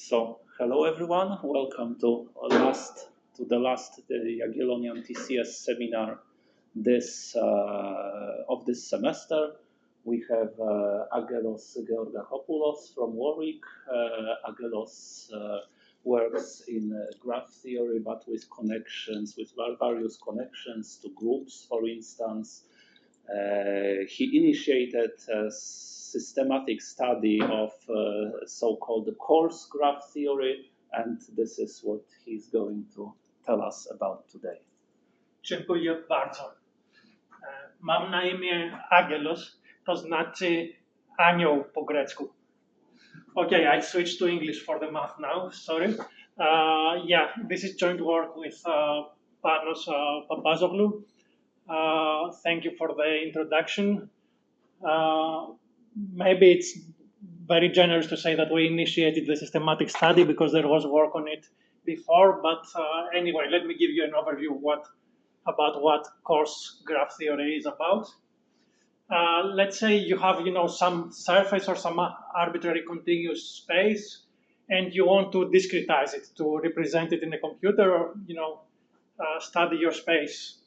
So, hello everyone. Welcome to the last Jagiellonian TCS seminar of this semester. We have Agelos Georgakopoulos from Warwick. Agelos works in graph theory, but with various connections to groups, for instance. He initiated a systematic study of so-called coarse graph theory, and this is what he's going to tell us about today. Dziękuję bardzo. Mam na imię Agelos, to znaczy anioł po grecku. Okay, I switched to English for the math now, sorry. This is joint work with Panos Papazoglou. Thank you for the introduction. Maybe it's very generous to say that we initiated the systematic study because there was work on it before, but anyway, let me give you an overview about what coarse graph theory is about. Let's say you have, some surface or some arbitrary continuous space, and you want to discretize it, to represent it in a computer, or study your space.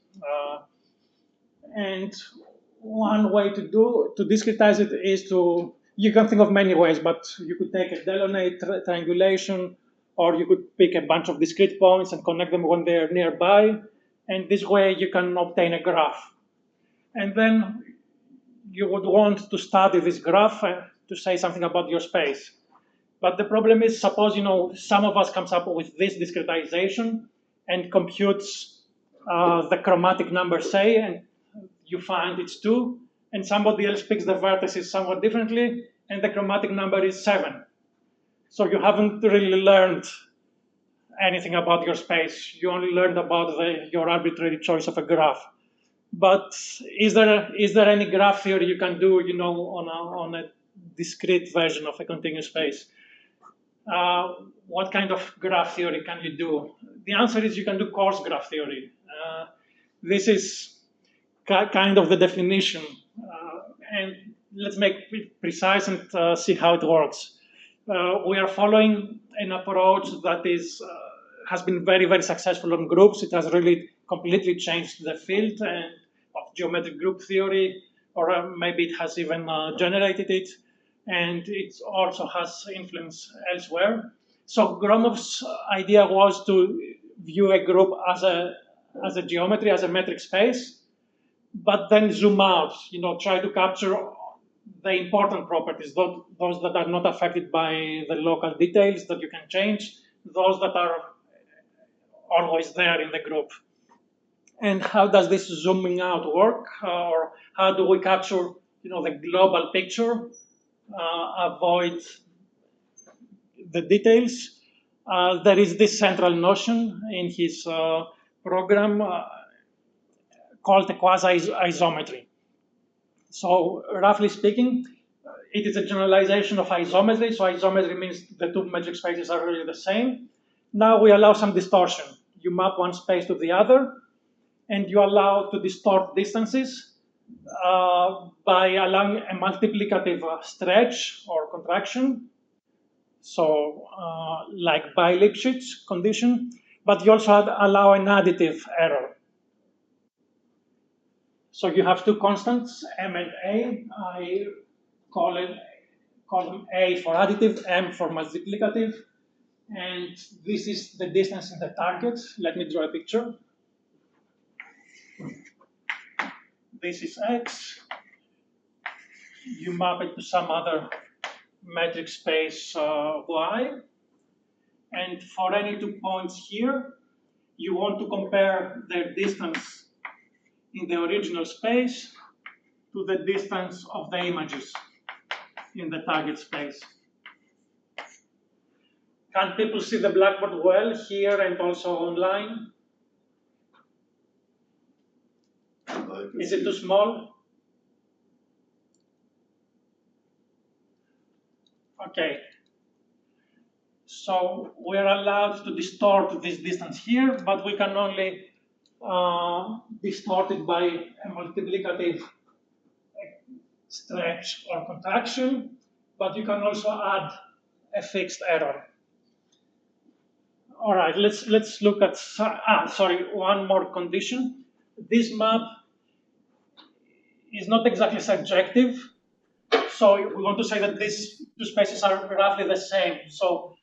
And one way to discretize it is you can think of many ways, but you could take a Delaunay triangulation, or you could pick a bunch of discrete points and connect them when they're nearby. And this way you can obtain a graph. And then you would want to study this graph to say something about your space. But the problem is, suppose, some of us comes up with this discretization and computes the chromatic number, say, and you find it's 2, and somebody else picks the vertices somewhat differently, and the chromatic number is 7. So you haven't really learned anything about your space. You only learned about your arbitrary choice of a graph. But is there any graph theory you can do, on a discrete version of a continuous space? What kind of graph theory can you do? The answer is you can do coarse graph theory. This is kind of the definition, and let's make it precise and see how it works. We are following an approach that has been very, very successful on groups. It has really completely changed the field of geometric group theory, or maybe it has even generated it, and it also has influence elsewhere. So Gromov's idea was to view a group as a geometry, as a metric space, but then zoom out, try to capture the important properties, those that are not affected by the local details that you can change, those that are always there in the group. And how does this zooming out work? Or how do we capture, the global picture, avoid the details? There is this central notion in his program called a quasi-isometry. So roughly speaking, it is a generalization of isometry. So isometry means the two metric spaces are really the same. Now we allow some distortion. You map one space to the other, and you allow to distort distances by allowing a multiplicative stretch or contraction. So like by Lipschitz condition, but you also allow an additive error. So you have two constants, m and a. I call them a for additive, m for multiplicative. And this is the distance in the target. Let me draw a picture. This is x. You map it to some other metric space y. And for any 2 points here, you want to compare their distance in the original space to the distance of the images in the target space. Can people see the blackboard well here and also online? Is it too small? Okay. So we're allowed to distort this distance here, but we can only distort it by a multiplicative stretch or contraction, but you can also add a fixed error. All right, let's look at, sorry, one more condition. This map is not exactly surjective, so we want to say that these two spaces are roughly the same. So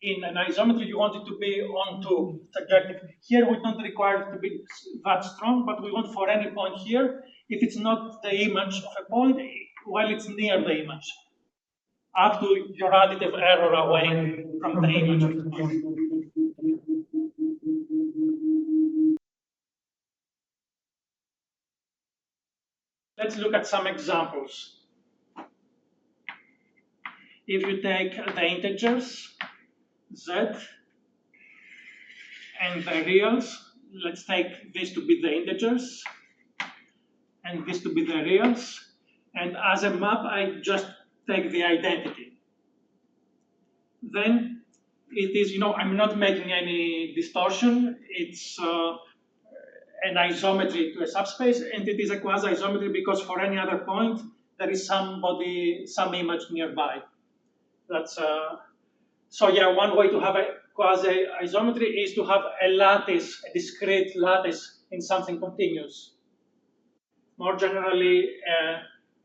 in an isometry, you want it to be onto surjective. Here, we don't require it to be that strong, but we want for any point here, if it's not the image of a point, well, it's near the image, up to your additive error away from the image of the point. Let's look at some examples. If you take the integers, z, and the reals, let's take this to be the integers, and this to be the reals. And as a map, I just take the identity. Then it is, I'm not making any distortion. It's an isometry to a subspace, and it is a quasi-isometry because for any other point, there is some image nearby. That's so yeah, one way to have a quasi-isometry is to have a lattice, a discrete lattice in something continuous. More generally,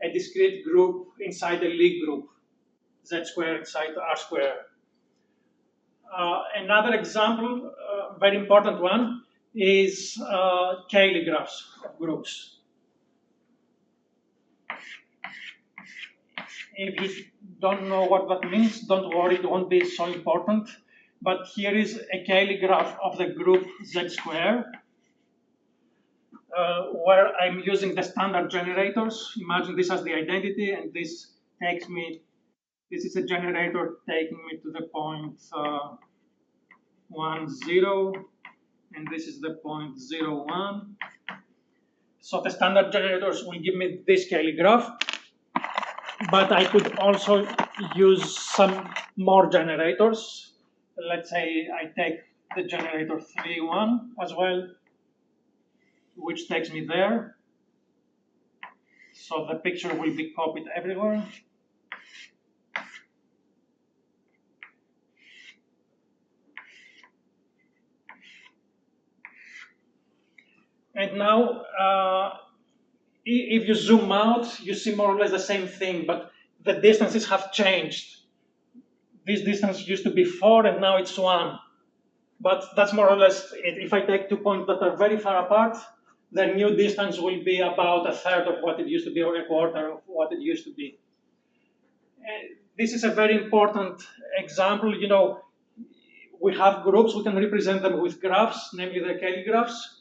a discrete group inside a Lie group, z squared inside r squared. Another example, very important one, is Cayley graphs of groups. If you don't know what that means, don't worry, it won't be so important. But here is a Cayley graph of the group z squared, where I'm using the standard generators. Imagine this as the identity, and this takes me, this is a generator taking me to the point 1, 0, and this is the point 0, 1. So the standard generators will give me this Cayley graph, but I could also use some more generators. Let's say I take the generator 3, 1 as well, which takes me there. So the picture will be copied everywhere. And now, if you zoom out, you see more or less the same thing, but the distances have changed. This distance used to be 4, and now it's 1. But that's more or less it. If I take 2 points that are very far apart, the new distance will be about a third of what it used to be, or a quarter of what it used to be. This is a very important example. We have groups, we can represent them with graphs, namely the Cayley graphs.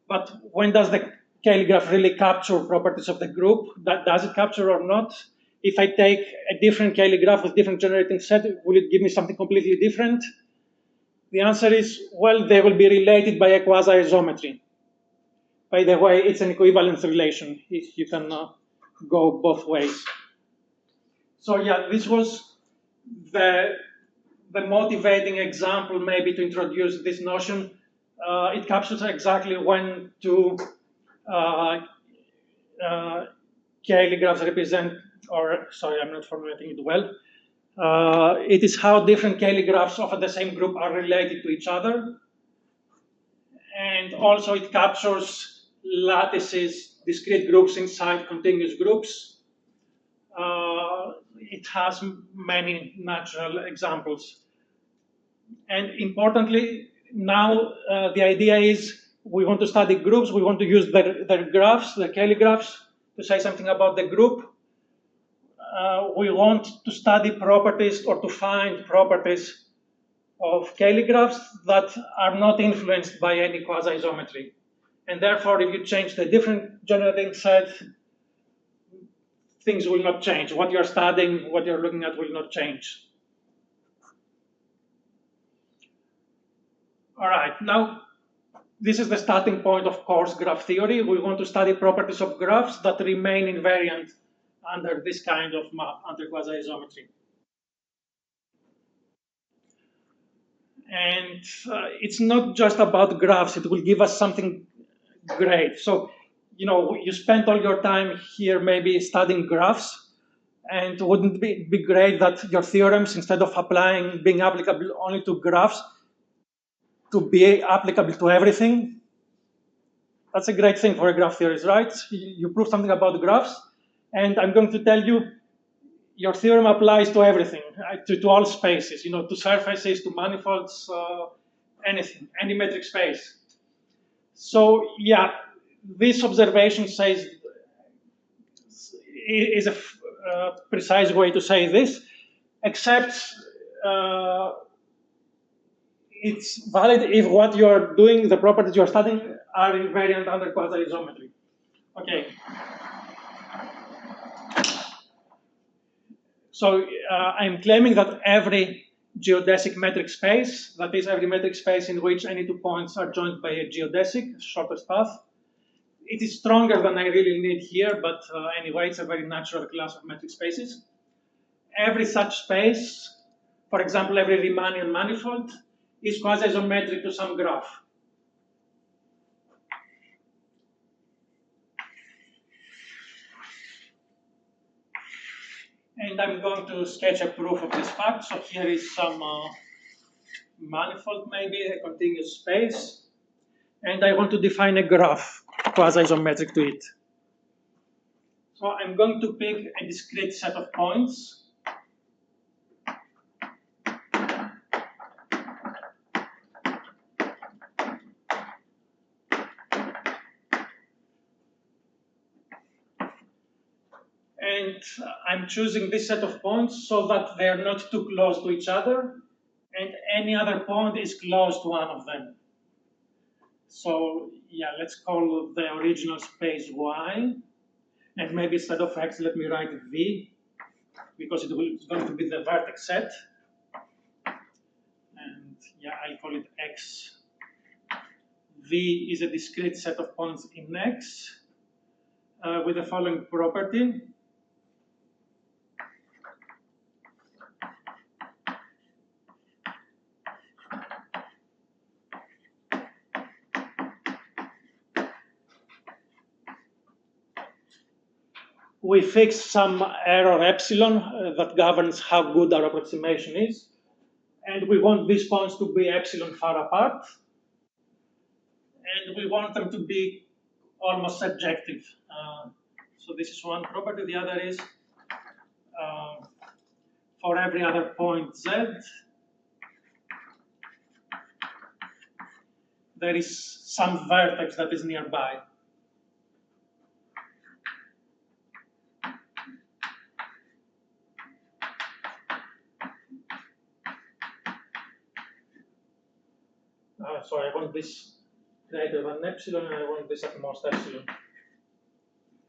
But when does the Cayley graph really capture properties of the group? Does it capture or not? If I take a different Cayley graph with different generating set, will it give me something completely different? The answer is, well, they will be related by a quasi-isometry. By the way, it's an equivalence relation. You can go both ways. So yeah, this was the motivating example maybe to introduce this notion. It captures exactly when two Cayley graphs represent, or sorry, I'm not formulating it well. It is how different Cayley graphs of the same group are related to each other. And also it captures lattices, discrete groups inside continuous groups. It has many natural examples. And importantly, now the idea is we want to study groups, we want to use their graphs, the Cayley graphs, to say something about the group. We want to study properties or to find properties of Cayley graphs that are not influenced by any quasi-isometry. And therefore, if you change the different generating set, things will not change. What you're studying, what you're looking at will not change. All right, now this is the starting point of coarse graph theory. We want to study properties of graphs that remain invariant under this kind of map, under quasi-isometry. And it's not just about graphs, it will give us something great. So, you spent all your time here maybe studying graphs, and wouldn't it be great that your theorems, instead of being applicable only to graphs, to be applicable to everything. That's a great thing for a graph theorist, right? You prove something about graphs, and I'm going to tell you your theorem applies to everything, to all spaces, to surfaces, to manifolds, anything, any metric space. So yeah, this observation says is a precise way to say this, except it's valid if what you're doing, the properties you're studying, are invariant under quasi-isometry. Okay. So I'm claiming that every geodesic metric space, that is every metric space in which any 2 points are joined by a geodesic, shortest path. It is stronger than I really need here, but anyway, it's a very natural class of metric spaces. Every such space, for example, every Riemannian manifold, is quasi-isometric to some graph. And I'm going to sketch a proof of this fact. So here is some manifold, maybe a continuous space. And I want to define a graph quasi-isometric to it. So I'm going to pick a discrete set of points. And I'm choosing this set of points so that they're not too close to each other, and any other point is close to one of them. So yeah, let's call the original space Y, and maybe instead of X, let me write V, because it's going to be the vertex set. And yeah, I'll call it X. V is a discrete set of points in X with the following property. We fix some error epsilon that governs how good our approximation is. And we want these points to be epsilon far apart. And we want them to be almost surjective. So this is one property. The other is for every other point Z, there is some vertex that is nearby. Sorry, I want this greater than epsilon, and I want this at most epsilon.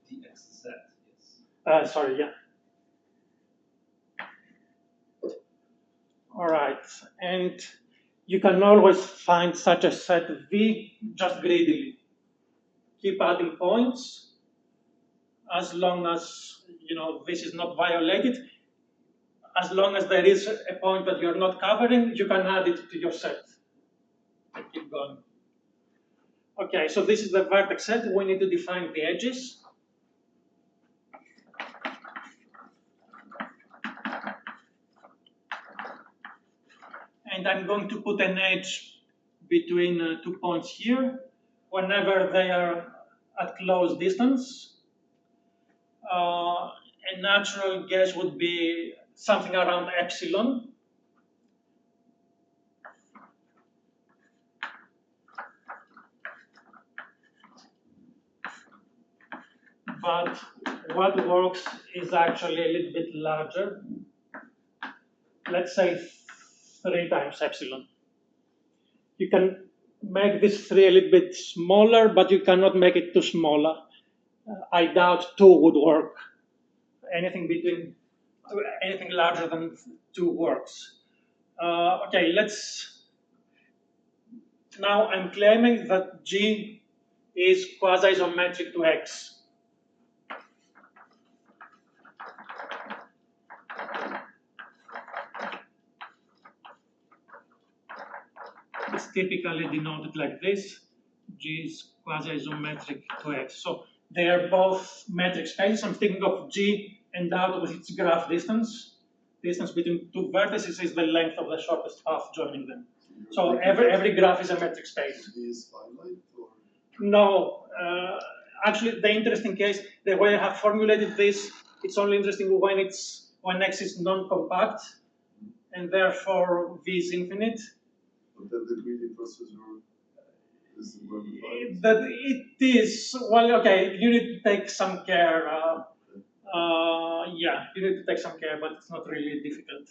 dxz, yes. Sorry, yeah. All right, and you can always find such a set V just greedily. Keep adding points as long as this is not violated. As long as there is a point that you're not covering, you can add it to your set. And keep going. Okay, so this is the vertex set. We need to define the edges. And I'm going to put an edge between 2 points here whenever they are at close distance. A natural guess would be something around epsilon. But what works is actually a little bit larger. Let's say 3 times epsilon. You can make this 3 a little bit smaller, but you cannot make it too smaller. I doubt 2 would work. Anything larger than 2 works. Okay, now I'm claiming that G is quasi-isometric to X. It's typically denoted like this. G is quasi-isometric to X. So they are both metric spaces. I'm thinking of G endowed with its graph distance. Distance between 2 vertices is the length of the shortest path joining them. So every graph is a metric space. Is finite or? No, actually, the interesting case, the way I have formulated this, it's only interesting when X is non-compact, and therefore V is infinite. But then the greedy processor is well defined. That it is, well, okay, you need to take some care. Yeah, you need to take some care, but it's not really difficult.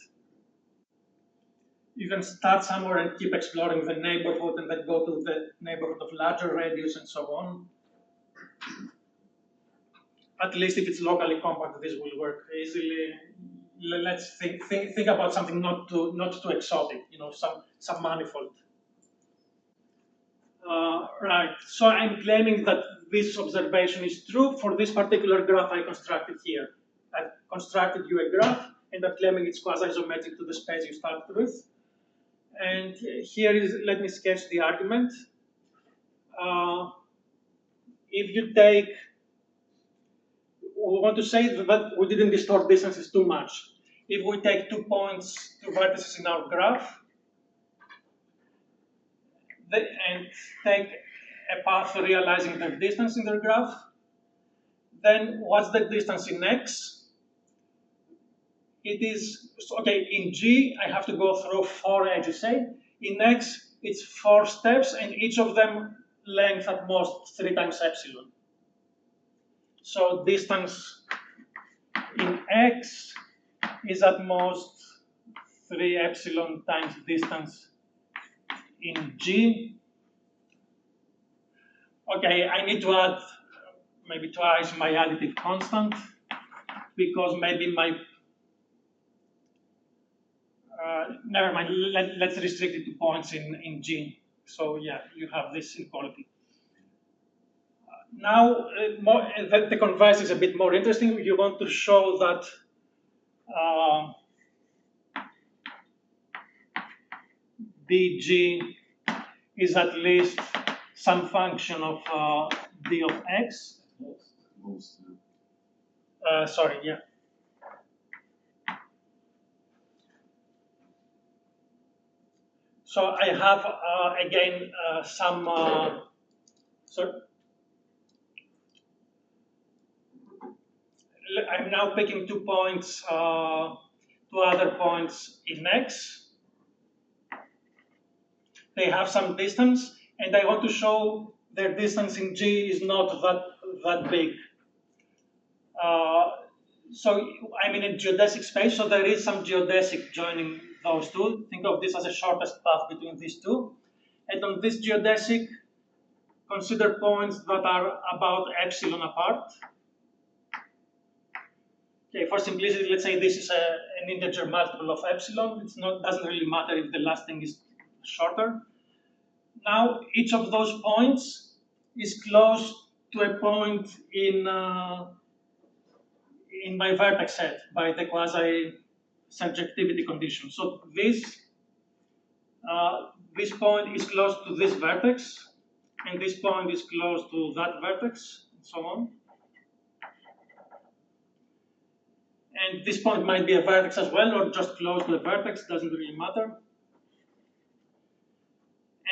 You can start somewhere and keep exploring the neighborhood and then go to the neighborhood of larger radius and so on. At least if it's locally compact, this will work easily. Let's think about something not too exotic, some manifold. Right, so I'm claiming that this observation is true for this particular graph I constructed here. I've constructed you a graph, and I'm claiming it's quasi-isometric to the space you started with. And here is, let me sketch the argument. If you take, we want to say that we didn't distort distances too much. If we take 2 points, 2 vertices in our graph, and take a path realizing their distance in their graph, then what's the distance in X? It is, okay, in G, I have to go through 4 edges, say. In X, it's 4 steps, and each of them length at most 3 times epsilon. So distance in X is at most 3 epsilon times distance in G. Okay, I need to add maybe twice my additive constant, because maybe my, never mind, let's restrict it to points in G. So yeah, you have this inequality. Now, the converse is a bit more interesting. You want to show that dg is at least some function of d of x. Most. Sorry, yeah. So I have, again, some, sorry. I'm now picking 2 points, 2 other points in X. They have some distance, and I want to show their distance in G is not that big. So I'm in a geodesic space, so there is some geodesic joining those two. Think of this as a shortest path between these two. And on this geodesic, consider points that are about epsilon apart. Okay, for simplicity, let's say this is an integer multiple of epsilon. It's not, doesn't really matter if the last thing is shorter. Now, each of those points is close to a point in my vertex set by the quasi-surjectivity condition. So this point is close to this vertex, and this point is close to that vertex, and so on. And this point might be a vertex as well, or just close to a vertex, doesn't really matter.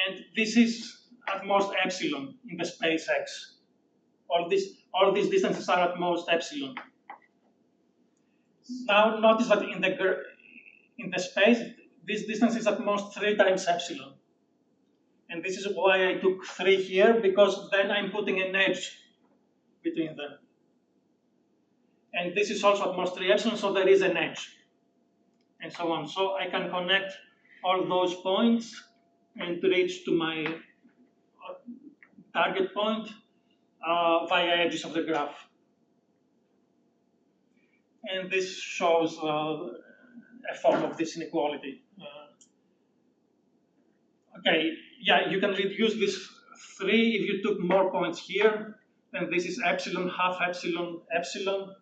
And this is at most epsilon in the space X. All these distances are at most epsilon. Now notice that in the space, this distance is at most 3 times epsilon. And this is why I took 3 here, because then I'm putting an edge between them. And this is also at most 3 epsilon, so there is an edge, and so on. So I can connect all those points and reach to my target point via edges of the graph. And this shows a form of this inequality. Okay, yeah, you can reduce this 3 if you took more points here. Then this is epsilon, half epsilon, epsilon.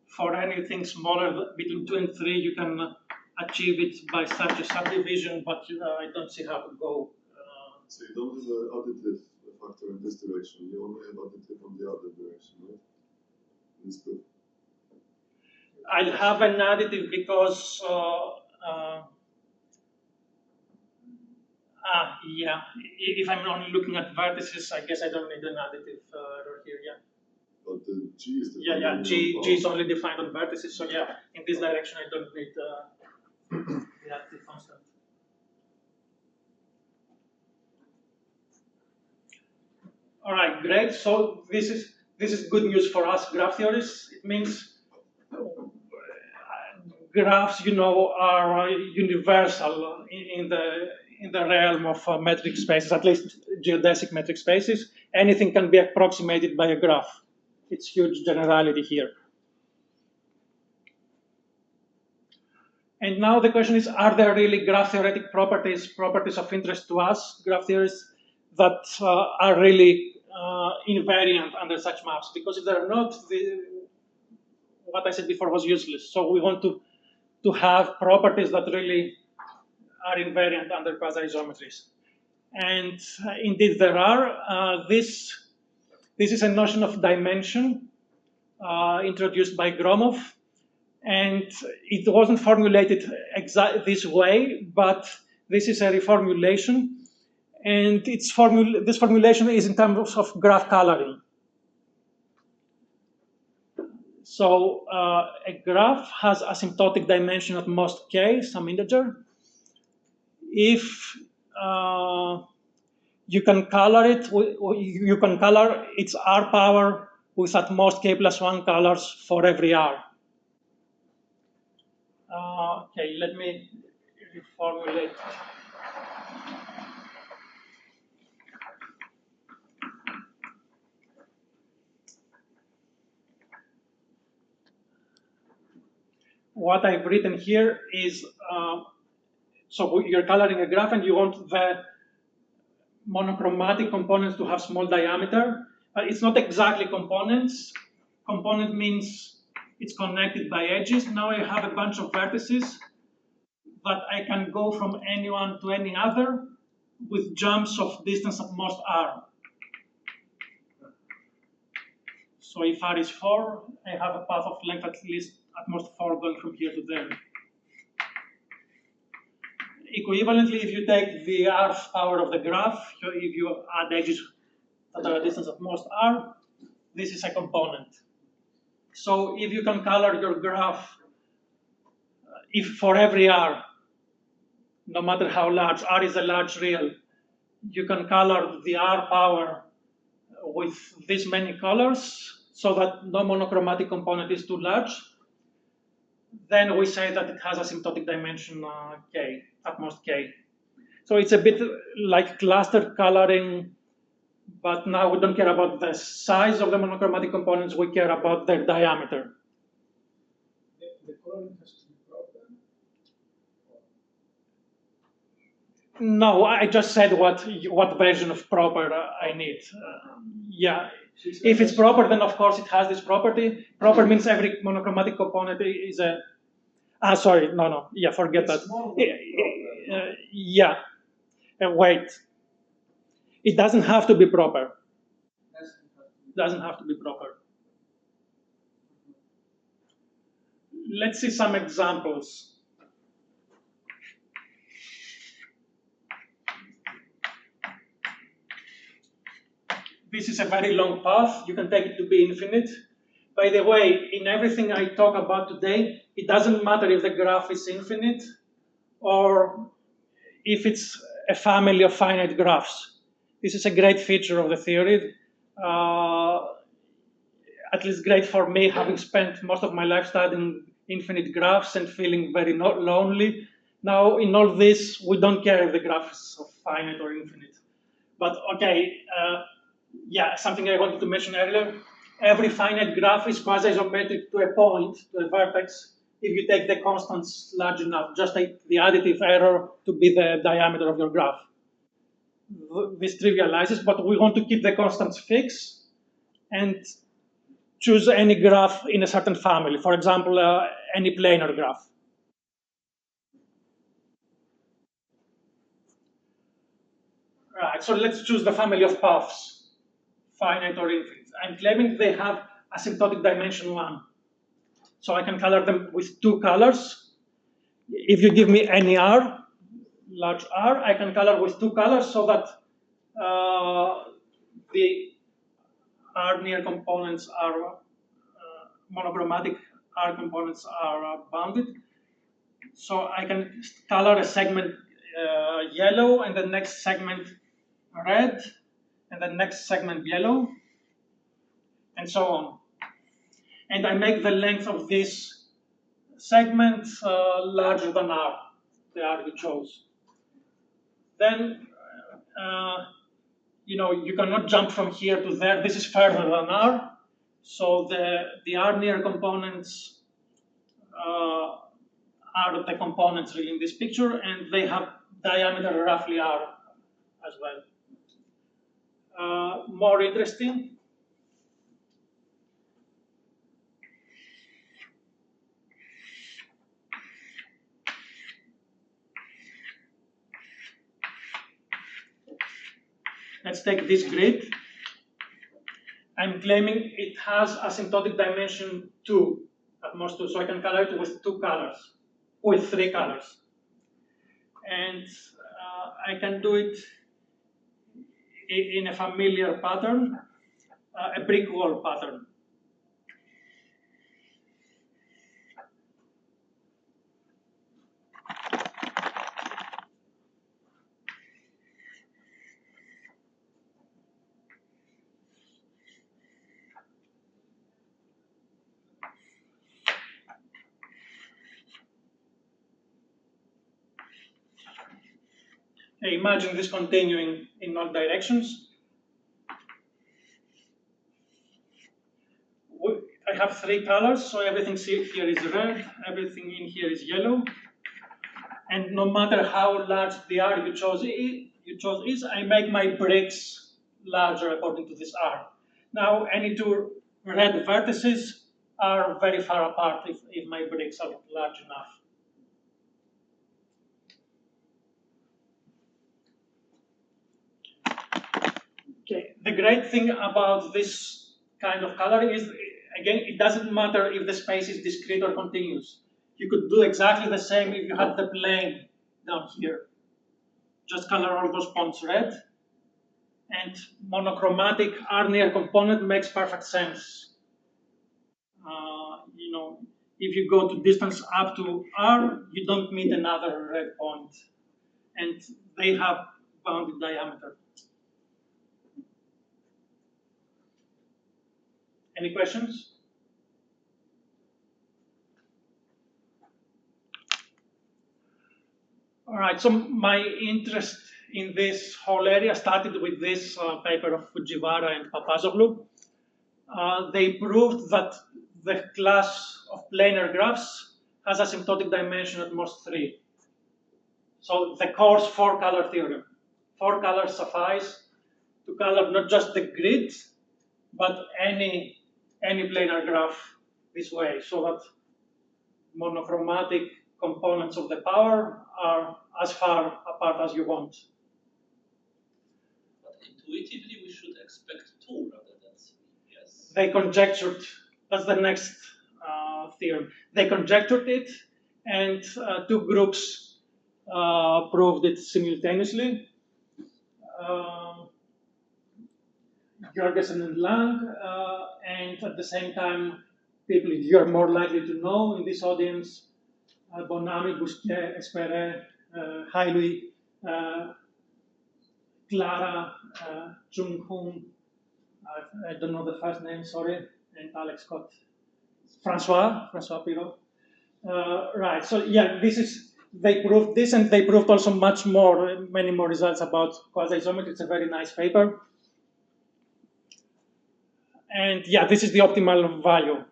For anything smaller between 2 and 3, you can achieve it by such a subdivision, but I don't see how to go. So you don't have an additive factor in this direction, you only have additive on the other direction, right? In this proof. I'll have an additive because Yeah, if I'm only looking at vertices, I guess I don't need an additive error here, yeah. But the G is Yeah, defined G is only defined on vertices, so yeah, in this direction I don't need the additive constant. All right, great. So this is good news for us graph theorists. It means graphs, are universal in the realm of metric spaces, at least geodesic metric spaces. Anything can be approximated by a graph. It's huge generality here. And now the question is, are there really graph theoretic properties of interest to us, graph theorists, that are really invariant under such maps? Because if they're not, what I said before was useless. So we want to have properties that really are invariant under quasi-isometries. And indeed there are. This is a notion of dimension introduced by Gromov. And it wasn't formulated this way, but this is a reformulation. And this formulation is in terms of graph coloring. So a graph has asymptotic dimension at most k, some integer. If you can color it, you can color its r power with at most k plus 1 colors for every r. Okay, let me reformulate. What I've written here is, so you're coloring a graph and you want the monochromatic components to have small diameter. It's not exactly components. Component means it's connected by edges. Now I have a bunch of vertices that I can go from any one to any other with jumps of distance at most r. So if r is 4, I have a path of length at least at most 4 going from here to there. Equivalently, if you take the r power of the graph, if you add edges that are a distance of most r, this is a component. So if you can color your graph, if for every r, no matter how large, r is a large real, you can color the r power with this many colors so that no monochromatic component is too large, then we say that it has asymptotic dimension k, at most k. So it's a bit like cluster coloring, but now we don't care about the size of the monochromatic components, we care about their diameter. The coloring has to be proper? No, I just said what version of proper I need. Yeah, if it's proper, then of course it has this property. Proper means every monochromatic component is a. Sorry, no. Yeah, forget that. Yeah, wait. It doesn't have to be proper. Doesn't have to be proper. Let's see some examples. This is a very long path. You can take it to be infinite. By the way, in everything I talk about today, it doesn't matter if the graph is infinite or if it's a family of finite graphs. This is a great feature of the theory. At least great for me, having spent most of my life studying infinite graphs and feeling very lonely. Now, in all this, we don't care if the graph is finite or infinite. But okay, yeah, something I wanted to mention earlier. Every finite graph is quasi-isometric to a point, to a vertex, if you take the constants large enough. Just take the additive error to be the diameter of your graph. This trivializes, but we want to keep the constants fixed and choose any graph in a certain family. For example, any planar graph. Right, so let's choose the family of paths, finite or infinite. I'm claiming they have asymptotic dimension 1. So I can color them with 2 colors. If you give me any r, large R. I can color with two colors so that the R near components are monochromatic R components are bounded. So I can color a segment yellow and the next segment red and the next segment yellow and so on. And I make the length of this segment larger than R, the R you chose. Then you cannot jump from here to there. This is further than R. So the R near components are the components really in this picture, and they have diameter roughly R as well. More interesting. Let's take this grid. I'm claiming it has asymptotic dimension 2, at most 2, so I can color it with two colors, with three colors. And I can do it in a familiar pattern, a brick wall pattern. Okay, imagine this continuing in all directions. I have three colors, so everything here is red, everything in here is yellow. And no matter how large the R you chose is, I make my bricks larger according to this R. Now, any two red vertices are very far apart if my bricks are large enough. Okay, the great thing about this kind of coloring is, again, it doesn't matter if the space is discrete or continuous. You could do exactly the same if you had the plane down here. Just color all those points red, and monochromatic R near component makes perfect sense. If you go to distance up to R, you don't meet another red point, and they have bounded diameter. Any questions? All right, so my interest in this whole area started with this paper of Fujiwara and Papazoglou. They proved that the class of planar graphs has asymptotic dimension at most 3. So the coarse 4-color theorem. 4 colors suffice to color not just the grid, but any planar graph this way, so that monochromatic components of the power are as far apart as you want. But intuitively, we should expect 2 rather than 3, yes? They conjectured, that's the next theorem. They conjectured it, and 2 groups proved it simultaneously. Jorgensen and Lang, and at the same time, people you're more likely to know in this audience, Bonami, Bousquet, Esperet, Hailui, Clara, Chung Hoon, I don't know the first name, sorry, and Alex Scott, Francois Pirot. Right, so yeah, they proved this, and they proved also many more results about quasi-isometry. It's a very nice paper. And yeah, this is the optimal value.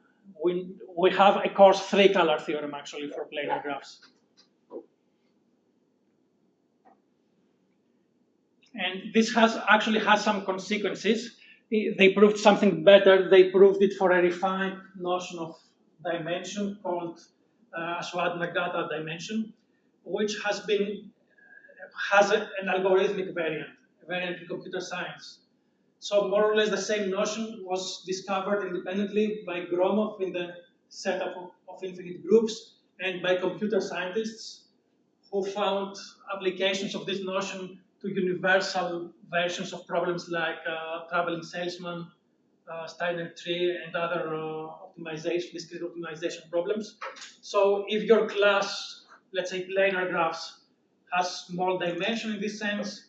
We have a coarse 3-color theorem actually for planar graphs. And this actually has some consequences. They proved something better. They proved it for a refined notion of dimension called Ashwad-Nagata dimension, which has an algorithmic variant in computer science. So more or less the same notion was discovered independently by Gromov in the setup of infinite groups, and by computer scientists who found applications of this notion to universal versions of problems like traveling salesman, Steiner tree, and other discrete optimization problems. So if your class, let's say planar graphs, has small dimension in this sense,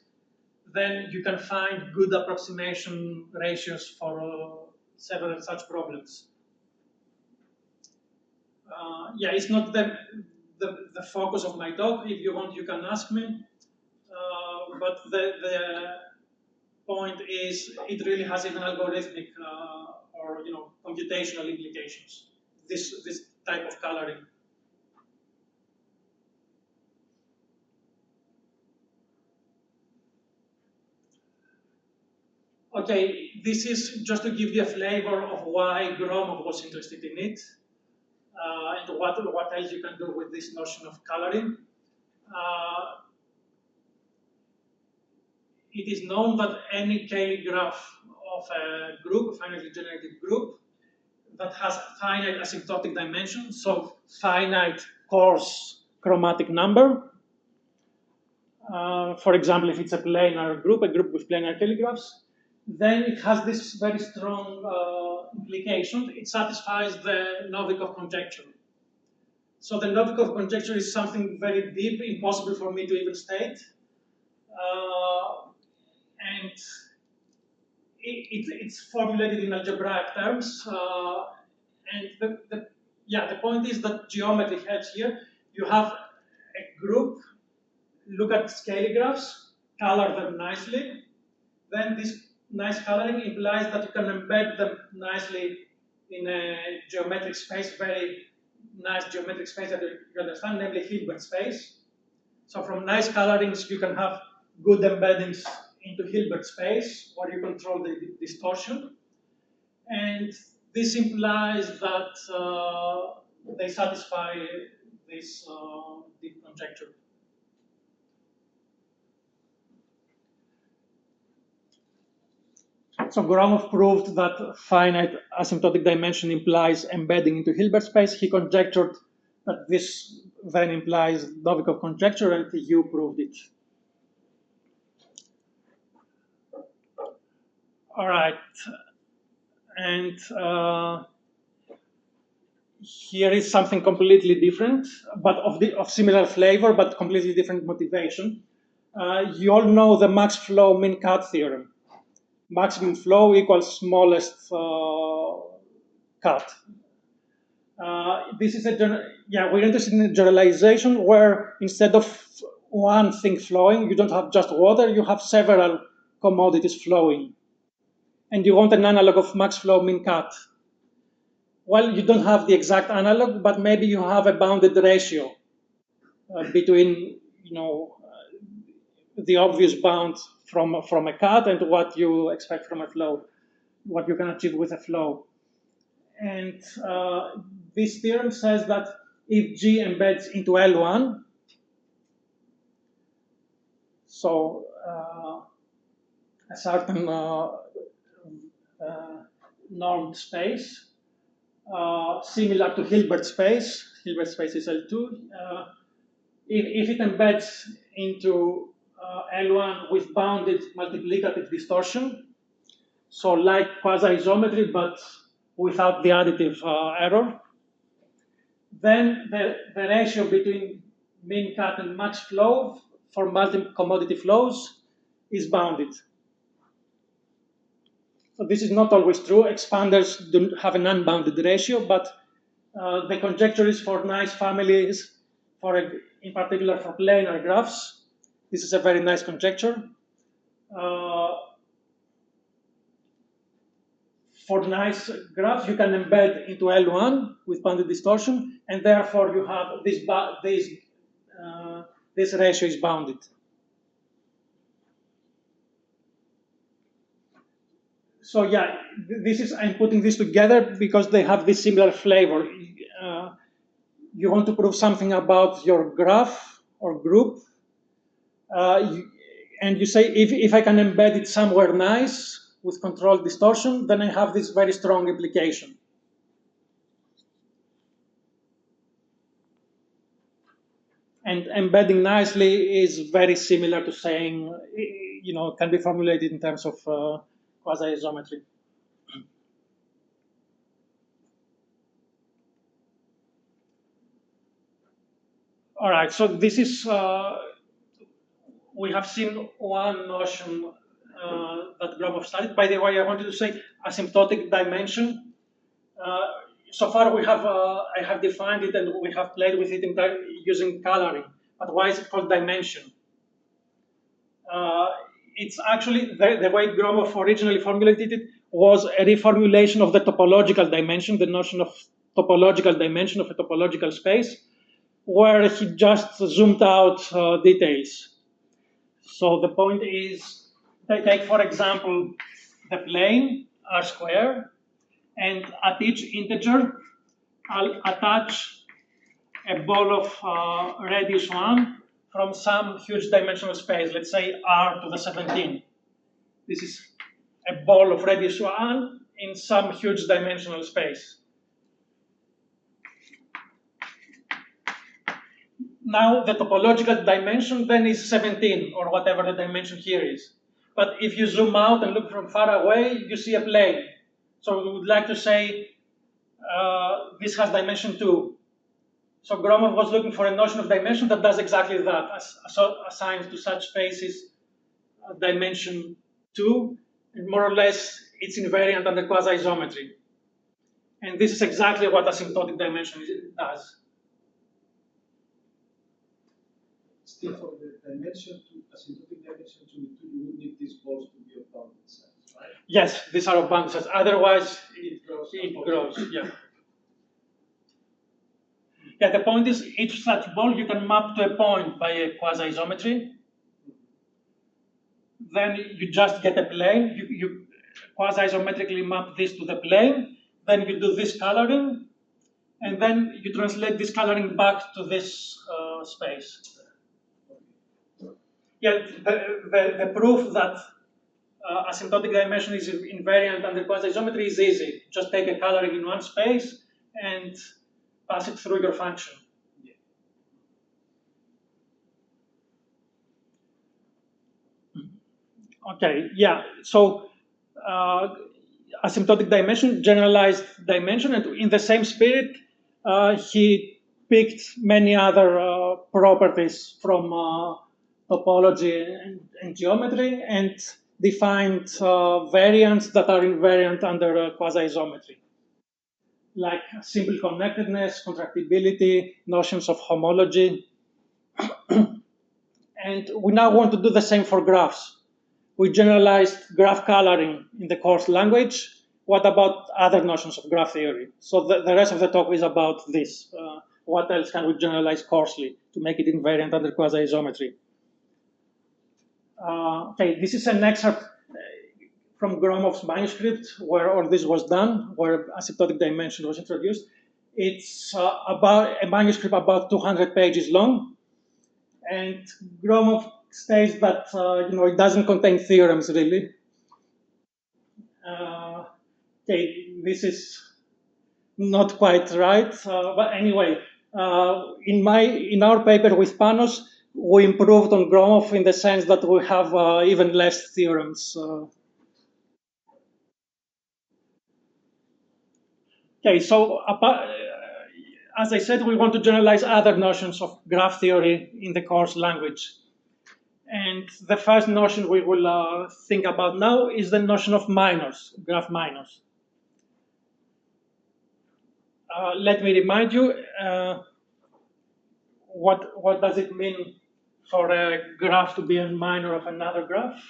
then you can find good approximation ratios for several such problems. Yeah, it's not the focus of my talk. If you want, you can ask me. But the point is, it really has even algorithmic or computational implications. This type of coloring. Okay, this is just to give you a flavor of why Gromov was interested in it, and what else you can do with this notion of coloring. It is known that any Cayley graph of a group, a finitely generated group, that has finite asymptotic dimension, so finite coarse chromatic number. For example, if it's a planar group, a group with planar Cayley graphs, then it has this very strong implication. It satisfies the Novikov conjecture. So the Novikov conjecture is something very deep, impossible for me to even state. And it's formulated in algebraic terms. And the point is that geometry helps here. You have a group, look at scaly graphs, color them nicely. Then this nice coloring implies that you can embed them nicely in a geometric space, very nice geometric space that you understand, namely Hilbert space. So from nice colorings, you can have good embeddings into Hilbert space, where you control the distortion. And this implies that they satisfy this deep conjecture. So Gromov proved that finite asymptotic dimension implies embedding into Hilbert space. He conjectured that this then implies Novikov conjecture, and you proved it. All right, and here is something completely different, but of similar flavor, but completely different motivation. You all know the max flow min cut theorem. Maximum flow equals smallest cut. This is we're interested in a generalization where instead of one thing flowing, you don't have just water, you have several commodities flowing. And you want an analog of max flow min cut. Well, you don't have the exact analog, but maybe you have a bounded ratio between, the obvious bound from a cut and what you expect from a flow, what you can achieve with a flow. And this theorem says that if G embeds into L1, so a certain normed space, similar to Hilbert space is L2, if it embeds into L1 with bounded multiplicative distortion, so like quasi-isometry, but without the additive error, then the ratio between min cut and max flow for multi-commodity flows is bounded. So this is not always true. Expanders don't have an unbounded ratio, but the conjecture is for nice families, in particular for planar graphs. This is a very nice conjecture. For nice graphs, you can embed into L1 with bounded distortion, and therefore you have this ratio is bounded. So yeah, I'm putting this together because they have this similar flavor. You want to prove something about your graph or group, and you say, if I can embed it somewhere nice with controlled distortion, then I have this very strong implication. And embedding nicely is very similar to saying, can be formulated in terms of quasi-isometry. All right, so this is, we have seen one notion that Gromov studied. By the way, I wanted to say asymptotic dimension. So far, I have defined it and we have played with it using coloring. But why is it called dimension? It's actually the way Gromov originally formulated it was a reformulation of the topological dimension, the notion of topological dimension of a topological space, where he just zoomed out details. So the point is, they take, for example, the plane R square, and at each integer, I'll attach a ball of radius 1 from some huge dimensional space, let's say R to the 17. This is a ball of radius 1 in some huge dimensional space. Now the topological dimension then is 17, or whatever the dimension here is. But if you zoom out and look from far away, you see a plane. So we would like to say this has dimension 2. So Gromov was looking for a notion of dimension that does exactly that, assigns to such spaces dimension 2, and more or less it's invariant under quasi-isometry. And this is exactly what asymptotic dimension does. Still, for the dimension to asymptotic dimension to be 2, you would need these balls to be of bounded size, right? Yes, these are of bounded size. Otherwise, it grows. Yeah. Yeah, the point is, each such ball you can map to a point by a quasi-isometry. Then you just get a plane. You quasi-isometrically map this to the plane. Then you do this coloring, and then you translate this coloring back to this space. Yeah, the proof that asymptotic dimension is invariant under quasi-isometry is easy. Just take a coloring in one space and pass it through your function. Okay, yeah. So asymptotic dimension, generalized dimension, and in the same spirit, he picked many other properties from topology and geometry and defined variants that are invariant under quasi-isometry, like simple connectedness, contractibility, notions of homology. And we now want to do the same for graphs. We generalized graph coloring in the coarse language. What about other notions of graph theory? So the rest of the talk is about this. What else can we generalize coarsely to make it invariant under quasi-isometry? Okay, this is an excerpt from Gromov's manuscript where all this was done, where asymptotic dimension was introduced. It's about a manuscript about 200 pages long, and Gromov states that it doesn't contain theorems really. Okay, this is not quite right, but anyway, in our paper with Panos, we improved on Gromov in the sense that we have even less theorems. Okay, so as I said, we want to generalize other notions of graph theory in the coarse language. And the first notion we will think about now is the notion of minors, graph minors. Let me remind you, what does it mean for a graph to be a minor of another graph?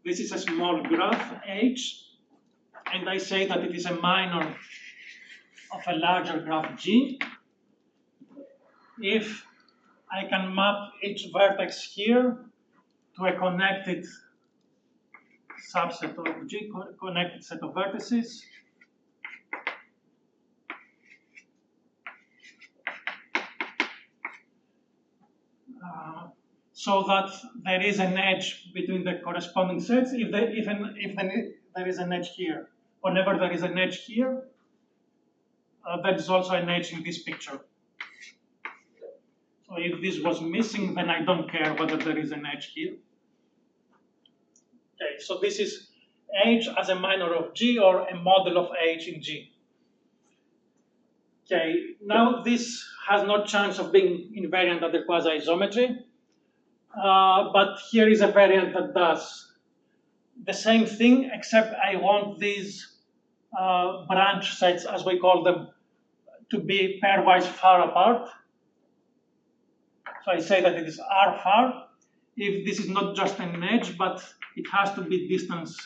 This is a small graph, H, and I say that it is a minor of a larger graph, G, if I can map each vertex here to a connected subset of G, connected set of vertices. So that there is an edge between the corresponding sets. If there is an edge here, whenever there is an edge here, there is also an edge in this picture. So if this was missing, then I don't care whether there is an edge here. Okay, so this is H as a minor of G, or a model of H in G. Okay, now this has no chance of being invariant under quasi-isometry. But here is a variant that does the same thing, except I want these branch sets, as we call them, to be pairwise far apart. So I say that it is R far, if this is not just an edge, but it has to be distance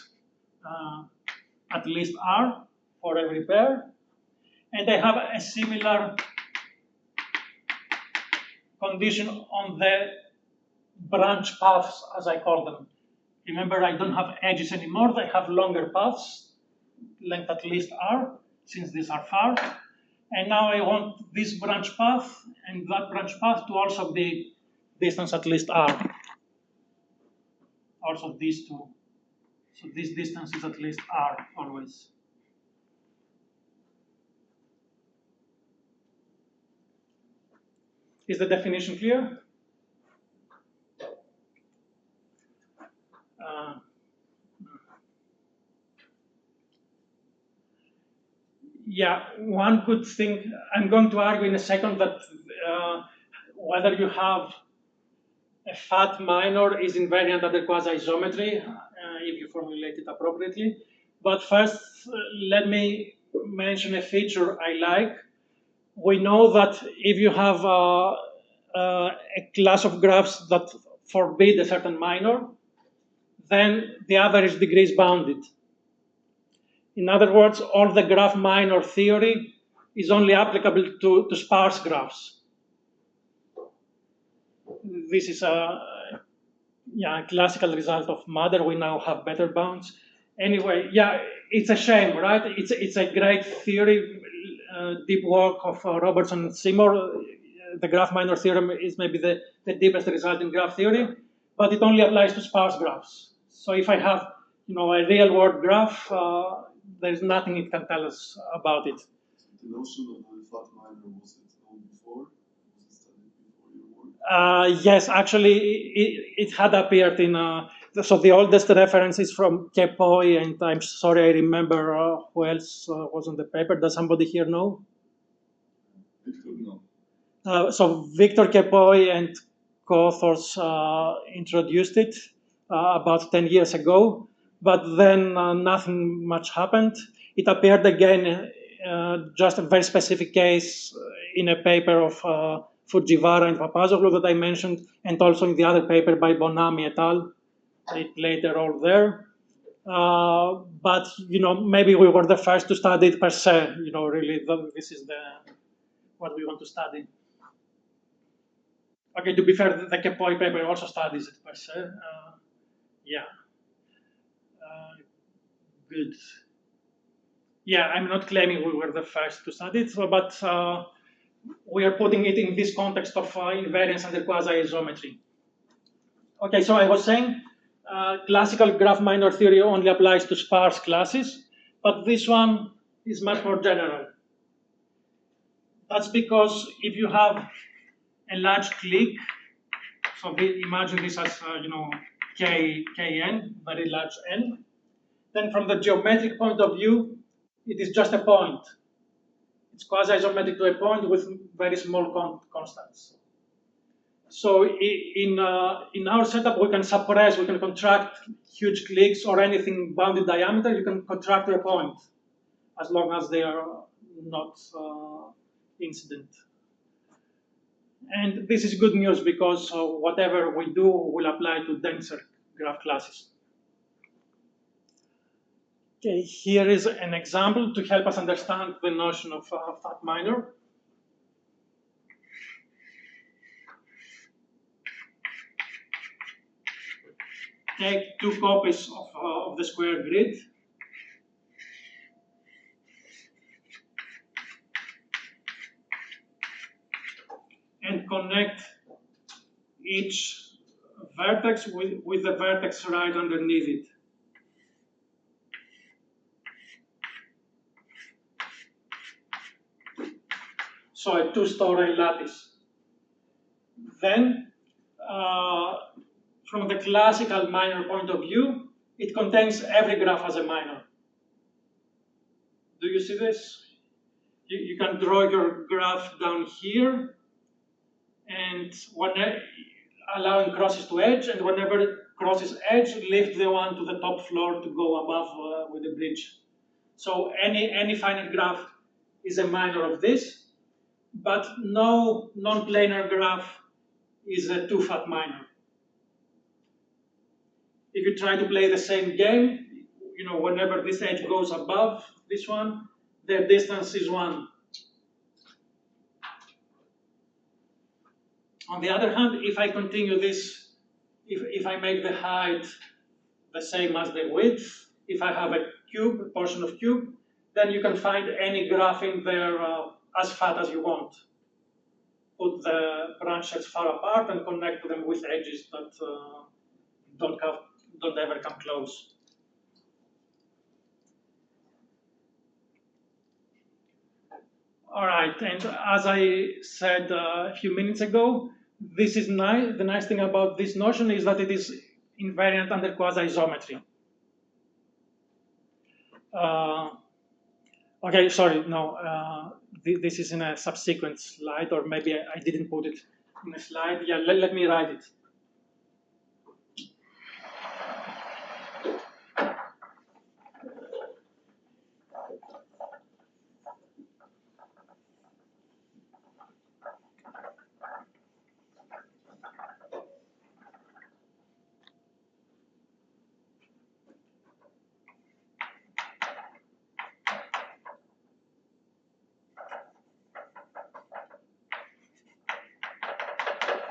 at least R for every pair. And I have a similar condition on the branch paths, as I call them. Remember, I don't have edges anymore, they have longer paths, length at least R, since these are far. And now I want this branch path and that branch path to also be distance at least R. Also these two. So this distance is at least R always. Is the definition clear? Yeah, one good thing, I'm going to argue in a second that whether you have a fat minor is invariant under quasi-isometry, if you formulate it appropriately. But first, let me mention a feature I like. We know that if you have a class of graphs that forbid a certain minor, then the average degree is bounded. In other words, all the graph minor theory is only applicable to sparse graphs. This is a classical result of Mother. We now have better bounds. Anyway, yeah, it's a shame, right? It's a great theory, deep work of Robertson and Seymour. The graph minor theorem is maybe the deepest result in graph theory, but it only applies to sparse graphs. So if I have, a real-world graph, there's nothing it can tell us about it. The notion of a fat minor, was it known before? Was it studied before your work? Yes, actually, it had appeared in. So the oldest reference is from Kepoi, and I'm sorry, I remember who else was on the paper. Does somebody here know? Victor, no. So Victor Kepoi and co-authors introduced it about 10 years ago, but then nothing much happened. It appeared again, just a very specific case in a paper of Fujiwara and Papazoglou that I mentioned, and also in the other paper by Bonami et al. It later all there. But maybe we were the first to study it per se. Really, this is what we want to study. Okay, to be fair, the Kepoi paper also studies it per se. Yeah. Good. Yeah, I'm not claiming we were the first to study it, but we are putting it in this context of invariance under quasi-isometry. Okay, so I was saying classical graph minor theory only applies to sparse classes, but this one is much more general. That's because if you have a large clique, so imagine this as Kn, very large N, then from the geometric point of view, it is just a point. It's quasi-isometric to a point with very small constants. So in our setup, we can suppress, we can contract huge cliques or anything bounded diameter, you can contract to a point as long as they are not incident. And this is good news because whatever we do will apply to denser graph classes. Okay, here is an example to help us understand the notion of fat minor. take 2 copies of the square grid, and connect each vertex with the vertex right underneath it. So a 2-story lattice. Then, from the classical minor point of view, it contains every graph as a minor. Do you see this? You can draw your graph down here, and allowing crosses to edge, and whenever it crosses edge, lift the one to the top floor to go above with the bridge. So any finite graph is a minor of this, but no non-planar graph is a 2-fat minor. If you try to play the same game, whenever this edge goes above this one, their distance is 1. On the other hand, if I continue this, if I make the height the same as the width, if I have a portion of cube, then you can find any graph in there as fat as you want. Put the branches far apart and connect them with edges that don't ever come close. All right, and as I said a few minutes ago, this is nice. The nice thing about this notion is that it is invariant under quasi-isometry. Okay, sorry, no, this is in a subsequent slide, or maybe I didn't put it in a slide. Yeah, let me write it.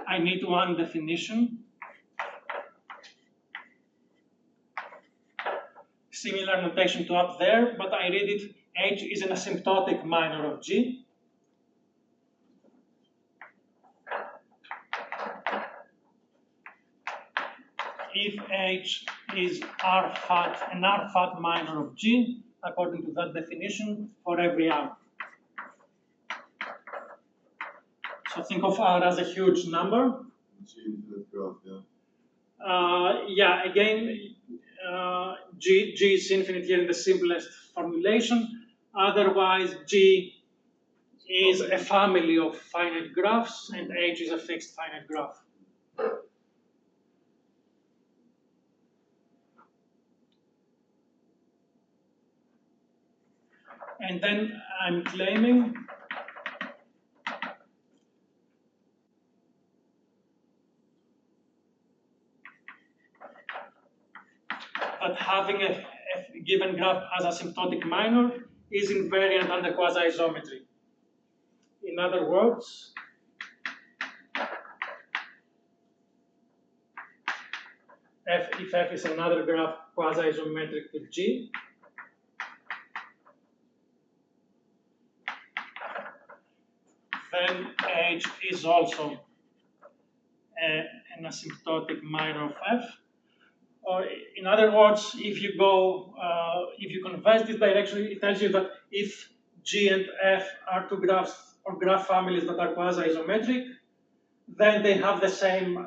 I need one definition. Similar notation to up there, but I read it, H is an asymptotic minor of G. If H is an R-fat minor of G, according to that definition, for every R. So think of R as a huge number. G infinite graph, yeah. Yeah, again, G is infinite here in the simplest formulation. Otherwise, G is a family of finite graphs, and H is a fixed finite graph. And then I'm claiming that having a given graph as asymptotic minor is invariant under quasi-isometry. In other words, if F is another graph quasi-isometric to G, then H is also an asymptotic minor of F. Or in other words, if you converse this direction, it tells you that if G and F are 2 graphs or graph families that are quasi-isometric, then they have the same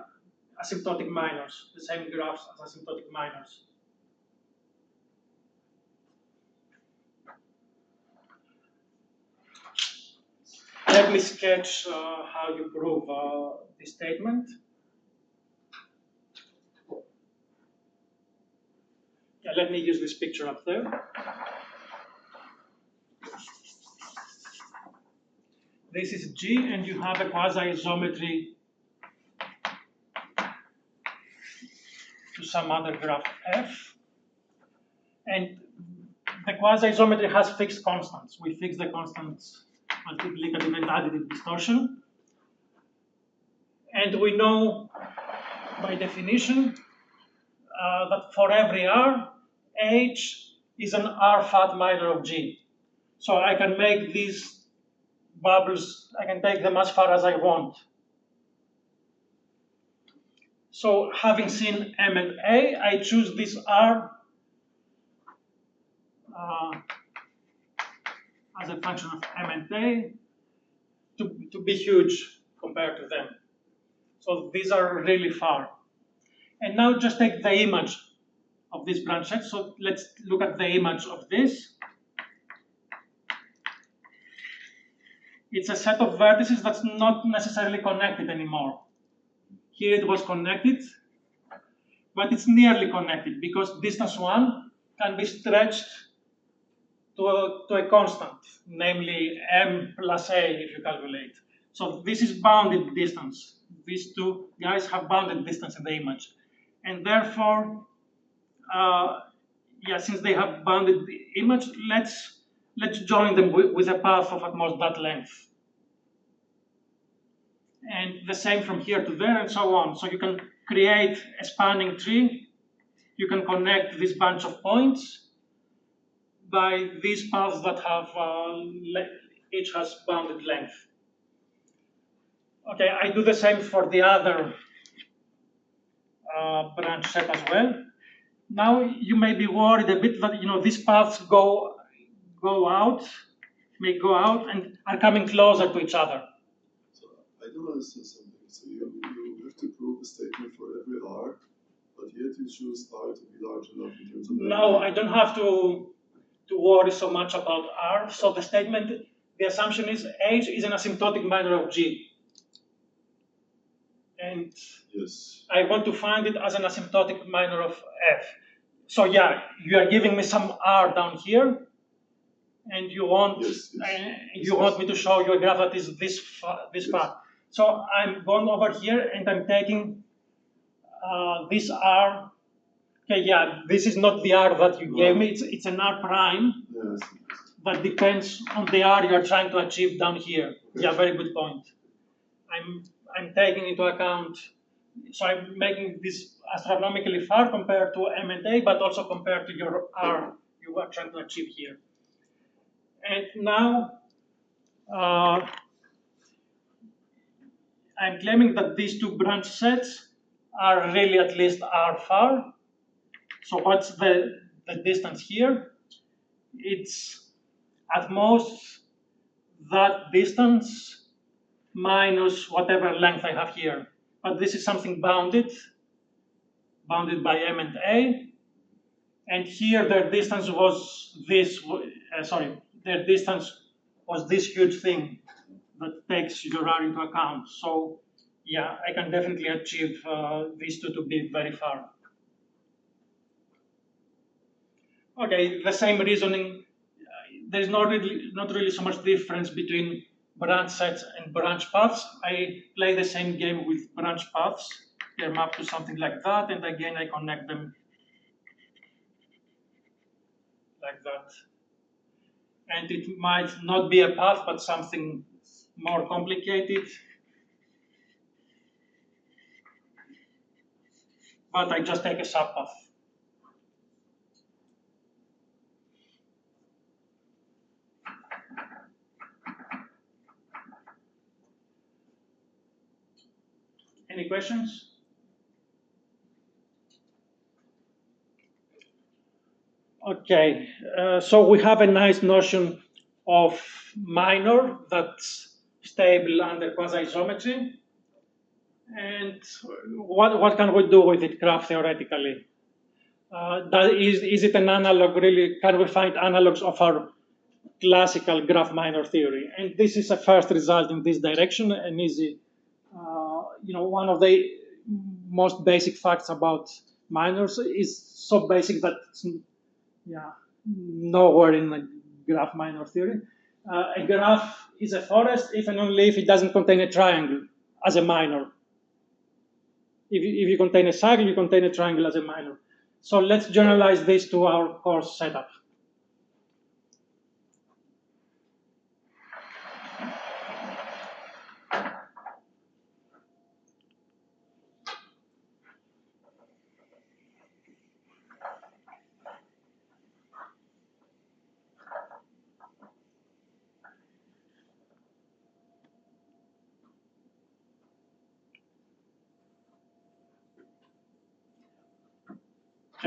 asymptotic minors, the same graphs as asymptotic minors. Let me sketch how you prove this statement. Yeah, let me use this picture up there. This is G, and you have a quasi-isometry to some other graph F. And the quasi-isometry has fixed constants. We fix the constants multiplicative and additive distortion. And we know by definition that for every R, H is an R fat minor of G. So I can make these bubbles, I can take them as far as I want. So having seen M and A, I choose this R as a function of M and A to be huge compared to them. So these are really far. And now just take the image of this branch set. So let's look at the image of this. It's a set of vertices that's not necessarily connected anymore. Here it was connected, but it's nearly connected because distance 1 can be stretched to a constant, namely m plus a if you calculate. So this is bounded distance. These two guys have bounded distance in the image. And therefore, since they have bounded the image, let's join them with a path of at most that length. And the same from here to there and so on. So you can create a spanning tree. You can connect this bunch of points by these paths that have, each has bounded length. Okay, I do the same for the other branch set as well. Now you may be worried a bit that these paths may go out and are coming closer to each other. So I don't understand something. So you have to prove a statement for every R, but yet you choose R to be large enough in terms of. No, I don't have to worry so much about R. So the statement, the assumption is H is an asymptotic minor of G. And yes. I want to find it as an asymptotic minor of F. So yeah, you are giving me some R down here, and you want want me to show you a graph that is this far. So I'm going over here and I'm taking this R. Okay, yeah, this is not the R that you gave me. It's an R prime that depends on the R you're trying to achieve down here. Yeah, very good point. I'm taking into account, so I'm making this astronomically far compared to M and A, but also compared to your R you are trying to achieve here. And now I'm claiming that these two branch sets are really at least R far. So what's the distance here? It's at most that distance minus whatever length I have here. But this is something bounded by M and A. And here their distance was this, their distance was this huge thing that takes your R into account. So yeah, I can definitely achieve these two to be very far. Okay, the same reasoning. There's not really so much difference between branch sets and branch paths. I play the same game with branch paths. They're mapped to something like that, and again I connect them like that. And it might not be a path, but something more complicated. But I just take a subpath. Any questions? Okay, so we have a nice notion of minor that's stable under quasi-isometry. And what can we do with it graph theoretically? Is it an analog really? Can we find analogs of our classical graph minor theory? And this is a first result in this direction, an easy, one of the most basic facts about minors is so basic that it's nowhere in the graph minor theory. A graph is a forest if and only if it doesn't contain a triangle as a minor. If you contain a cycle, you contain a triangle as a minor. So let's generalize this to our coarse setup.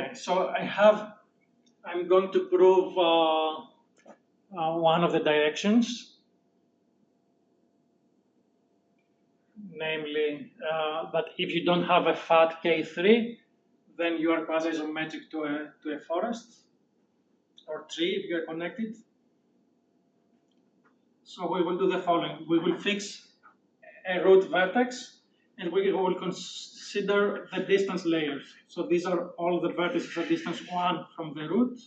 Okay, so I'm going to prove one of the directions, namely that if you don't have a fat K3, then you are quasi-isometric to a forest or tree if you are connected. So we will do the following. We will fix a root vertex, and we will consider the distance layers. So these are all the vertices at distance 1 from the root,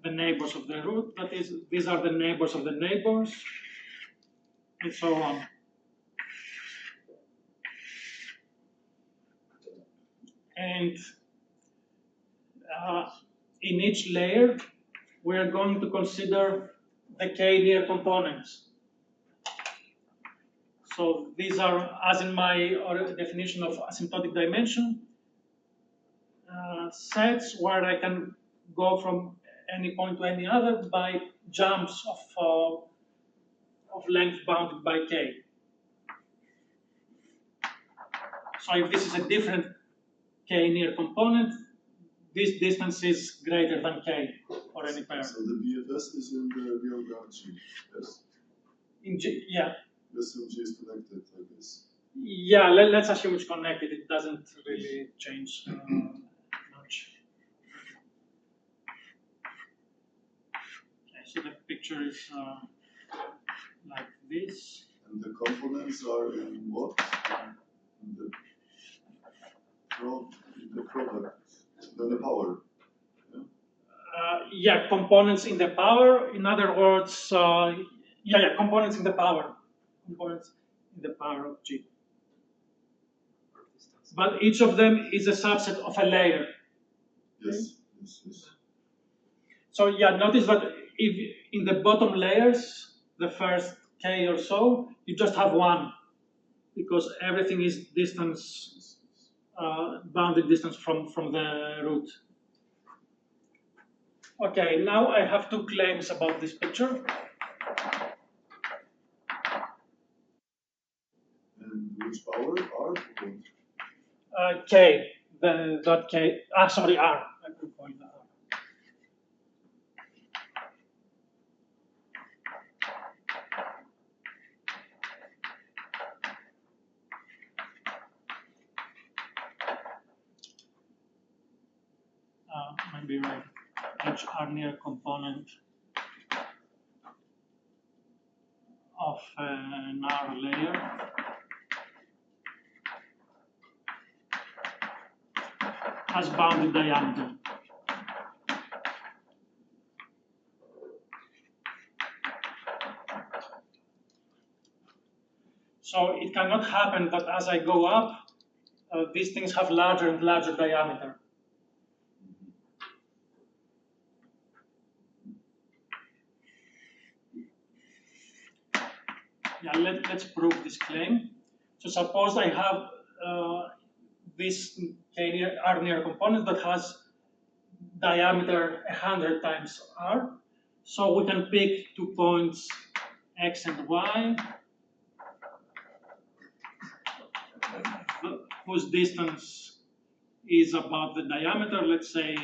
the neighbors of the root, that is, these are the neighbors of the neighbors, and so on. And in each layer, we are going to consider the k-near components. So these are, as in my definition of asymptotic dimension, sets where I can go from any point to any other by jumps of length bounded by k. So if this is a different k-near component, this distance is greater than k for any pair. So the BFS is in the real ground G, yes? In G, yeah. Assume G is connected, I guess. Yeah, let's assume it's connected. It doesn't really change much. Okay, so the picture is like this. And the components are in what? In the product, then the power. Yeah, components in the power. In other words, components in the power. Components in the power of G. But each of them is a subset of a layer. Yes, yes, yes. So yeah, notice that if in the bottom layers, the first k or so, you just have one, because everything is distance, bounded distance from the root. Okay, now I have two claims about this picture. And which power? R? K, the dot K, sorry, R. I could call it R. Might be right. Each R near component of an R layer has bounded diameter. So it cannot happen that as I go up, these things have larger and larger diameter. Yeah, let's prove this claim. So suppose I have this R near component that has diameter 100 times R. So we can pick 2 points X and Y, whose distance is about the diameter, let's say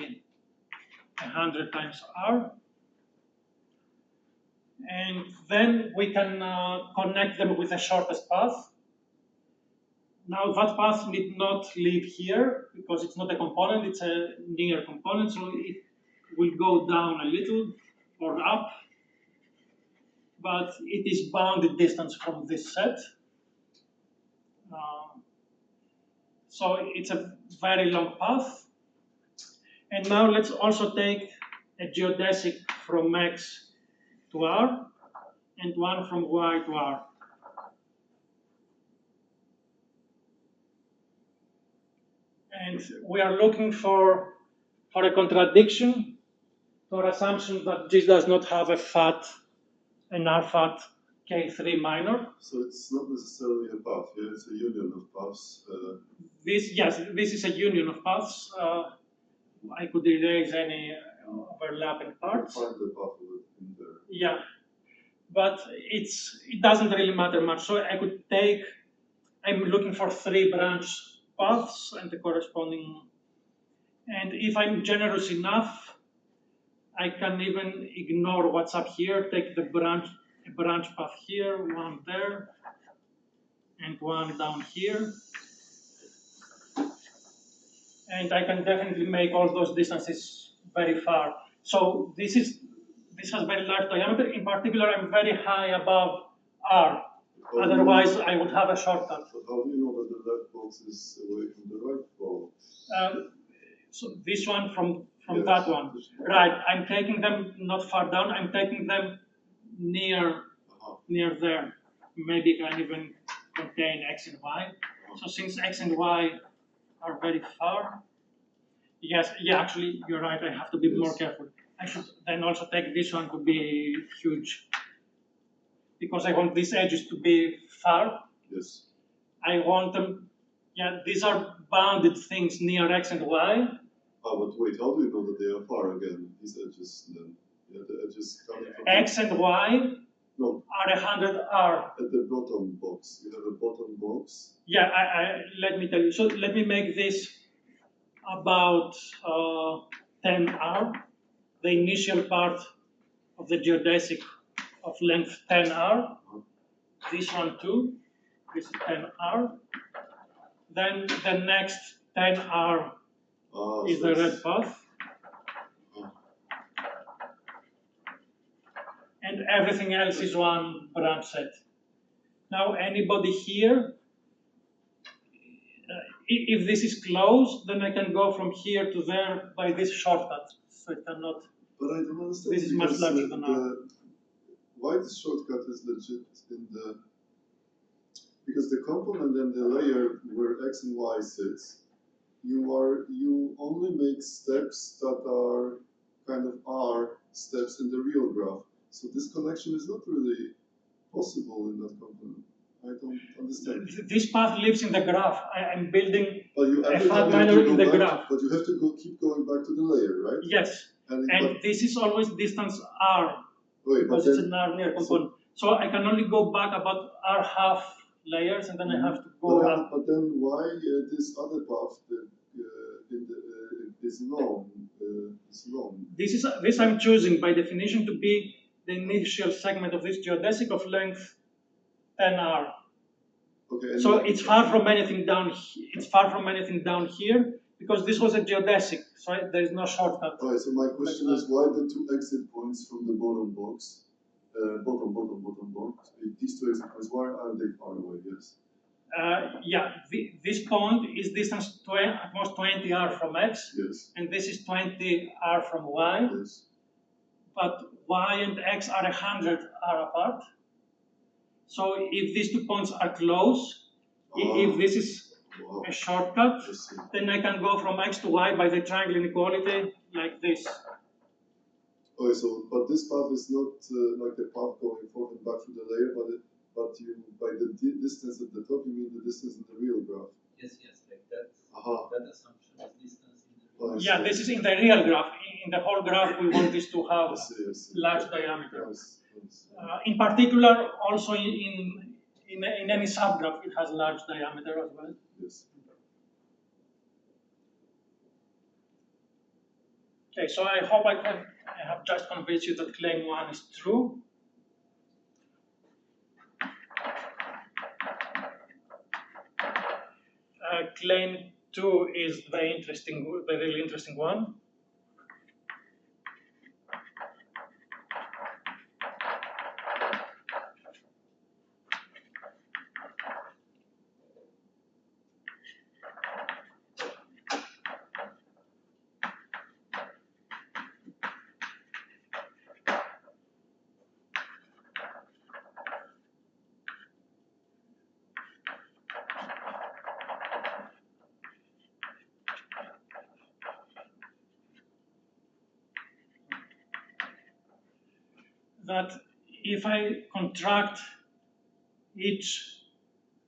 100 times R. And then we can connect them with the shortest path. Now that path need not live here because it's not a component, it's a near component, so it will go down a little or up, but it is bounded distance from this set. So it's a very long path. And now let's also take a geodesic from X to R and one from Y to R. And we are looking for a contradiction to our assumption that G does not have an R fat K3 minor. So it's not necessarily a path, yeah? It's a union of paths. This is a union of paths. I could erase any overlapping parts. Find the path in there. Yeah, but it doesn't really matter much. So I could take, I'm looking for 3 branch paths and the corresponding. And if I'm generous enough, I can even ignore what's up here, take a branch path here, one there, and one down here. And I can definitely make all those distances very far. So this has very large diameter. In particular, I'm very high above R. Otherwise, I would have a shortcut. But how do you know that the left box is away from the right box? So this one from Yes. that one. Right, I'm taking them not far down, I'm taking them near there. Maybe I can even contain X and Y. So since X and Y are very far, actually, you're right, I have to be more careful. I should then also take this one to be huge. Because I want these edges to be far. Yes. I want them, these are bounded things near X and Y. But wait, how do you know that they are far again, these edges then? Yeah, the edges coming from X and Y no, are 100 R. at the bottom box. You have a bottom box. Yeah, let me tell you. So let me make this about 10 R, the initial part of the geodesic of length 10 R. This one too, this is 10 R. Then the next 10 R is the red path. And everything else is one branch set. Now, anybody here, if this is closed, then I can go from here to there by this shortcut. So it cannot. But I don't understand. This is much larger than R. Why the shortcut is legit in the because the component and the layer where X and Y sits, you only make steps that are kind of R steps in the real graph. So this connection is not really possible in that component. I don't understand. This path lives in the graph. I'm building But you a every fat time you have minor to in go the back, graph. but you have to keep going back to the layer, right? Yes. And this is always distance R. Wait, Because it's an R near component. So I can only go back about R half layers and then I have to go up. But then why this other path is long? This I'm choosing by definition to be the initial segment of this geodesic of length 10R. Okay. So it's far from anything down. It's far from anything down here because this was a geodesic. So there is no shortcut. Alright. So my question is, why the two exit points from the bottom box, bottom box? These two exit points, why are they far away? Yes. This point is distance at most 20 R from X. Yes. And this is 20 R from Y. Yes. But Y and X are 100 R apart. So if these 2 points are close, if this is a shortcut, then I can go from X to Y by the triangle inequality like this. Okay, so but this path is not like a path going forward and back through the layer, but you by the distance at the top, you mean the distance in the real graph. Yes, like that. That assumption is distance in the real graph. This is in the real graph. In the whole graph, we want this to have large diameter. In particular, also in any subgraph, it has large diameter as well. Yes. Okay, so I hope I have just convinced you that claim 1 is true. Claim 2 is the really interesting one. That if I contract each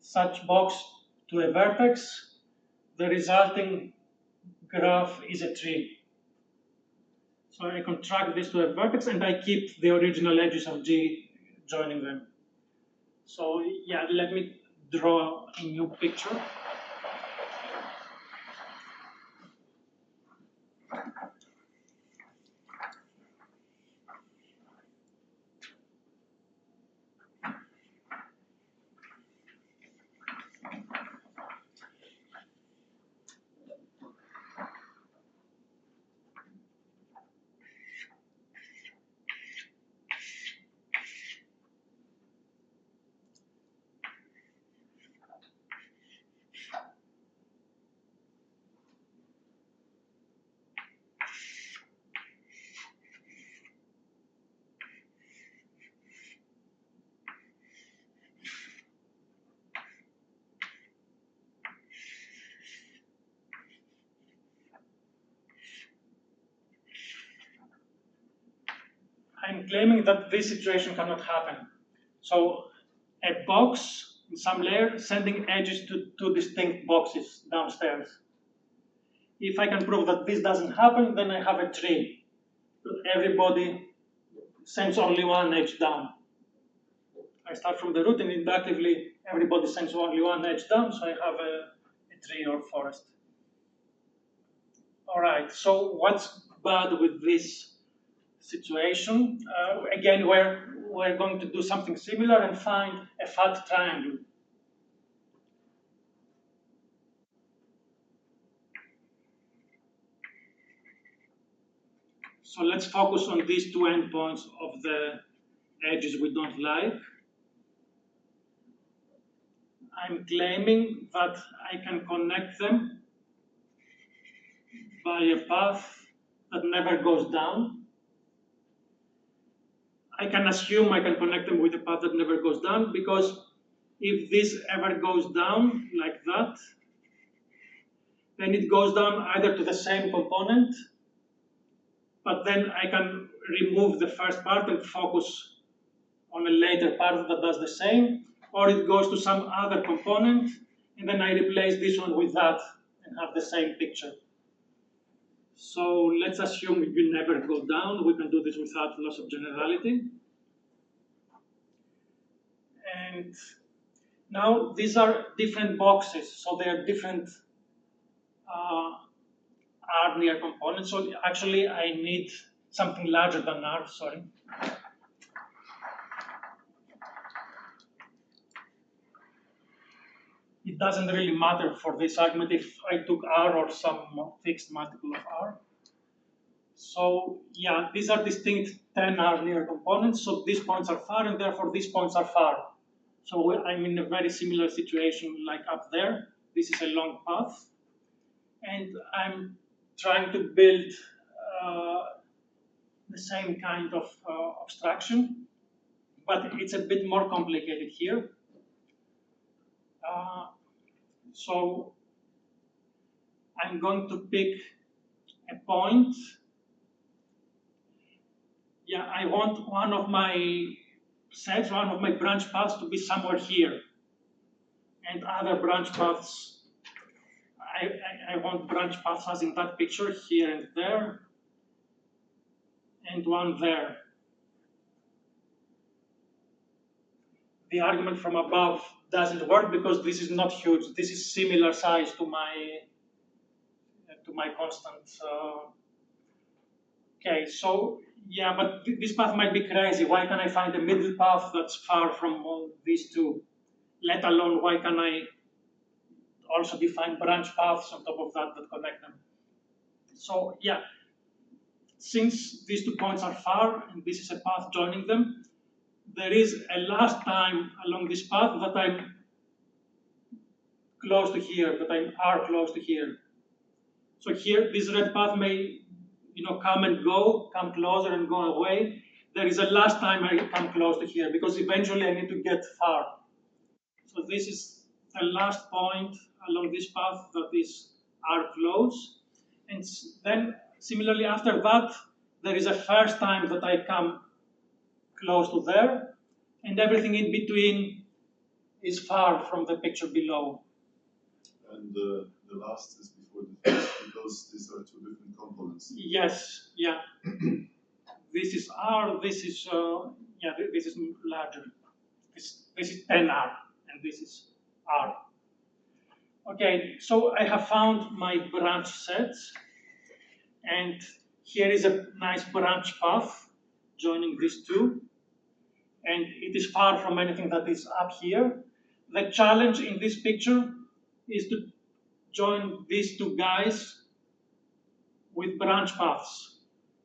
such box to a vertex, the resulting graph is a tree. So I contract this to a vertex and I keep the original edges of G joining them. So let me draw a new picture. I'm claiming that this situation cannot happen. So a box in some layer sending edges to two distinct boxes downstairs. If I can prove that this doesn't happen, then I have a tree. Everybody sends only one edge down. I start from the root and inductively everybody sends only one edge down, so I have a tree or forest. All right, so what's bad with this situation? Again, we're going to do something similar and find a fat triangle. So let's focus on these two endpoints of the edges we don't like. I'm claiming that I can connect them by a path that never goes down. I can assume I can connect them with a path that never goes down, because if this ever goes down like that, then it goes down either to the same component, but then I can remove the first part and focus on a later part that does the same, or it goes to some other component, and then I replace this one with that and have the same picture. So let's assume you never go down. We can do this without loss of generality. And now these are different boxes, so they are different R near components. So actually I need something larger than R, sorry. It doesn't really matter for this argument if I took R or some fixed multiple of R. So yeah, these are distinct 10 R near components, so these points are far and therefore these points are far. So I'm in a very similar situation like up there. This is a long path, and I'm trying to build the same kind of abstraction, but it's a bit more complicated here. So I'm going to pick a point. Yeah, I want one of my sets, one of my branch paths to be somewhere here, and other branch paths, I want branch paths as in that picture, here and there, and one there. The argument from above doesn't work because this is not huge. This is similar size to my constant. Okay, so yeah, but this path might be crazy. Why can I find a middle path that's far from all these two? Let alone, why can I also define branch paths on top of that connect them? So yeah, since these 2 points are far and this is a path joining them, there is a last time along this path that I'm close to here, that I'm R close to here. So here, this red path may come and go, come closer and go away. There is a last time I come close to here because eventually I need to get far. So this is the last point along this path that is R close. And then similarly after that, there is a first time that I come close to there, and everything in between is far from the picture below. And the last is before the first because these are two different components. Yes, yeah. This is R, this is, this is larger. This is 10R, and this is R. Okay, so I have found my branch sets, and here is a nice branch path joining these two, and it is far from anything that is up here. The challenge in this picture is to join these two guys with branch paths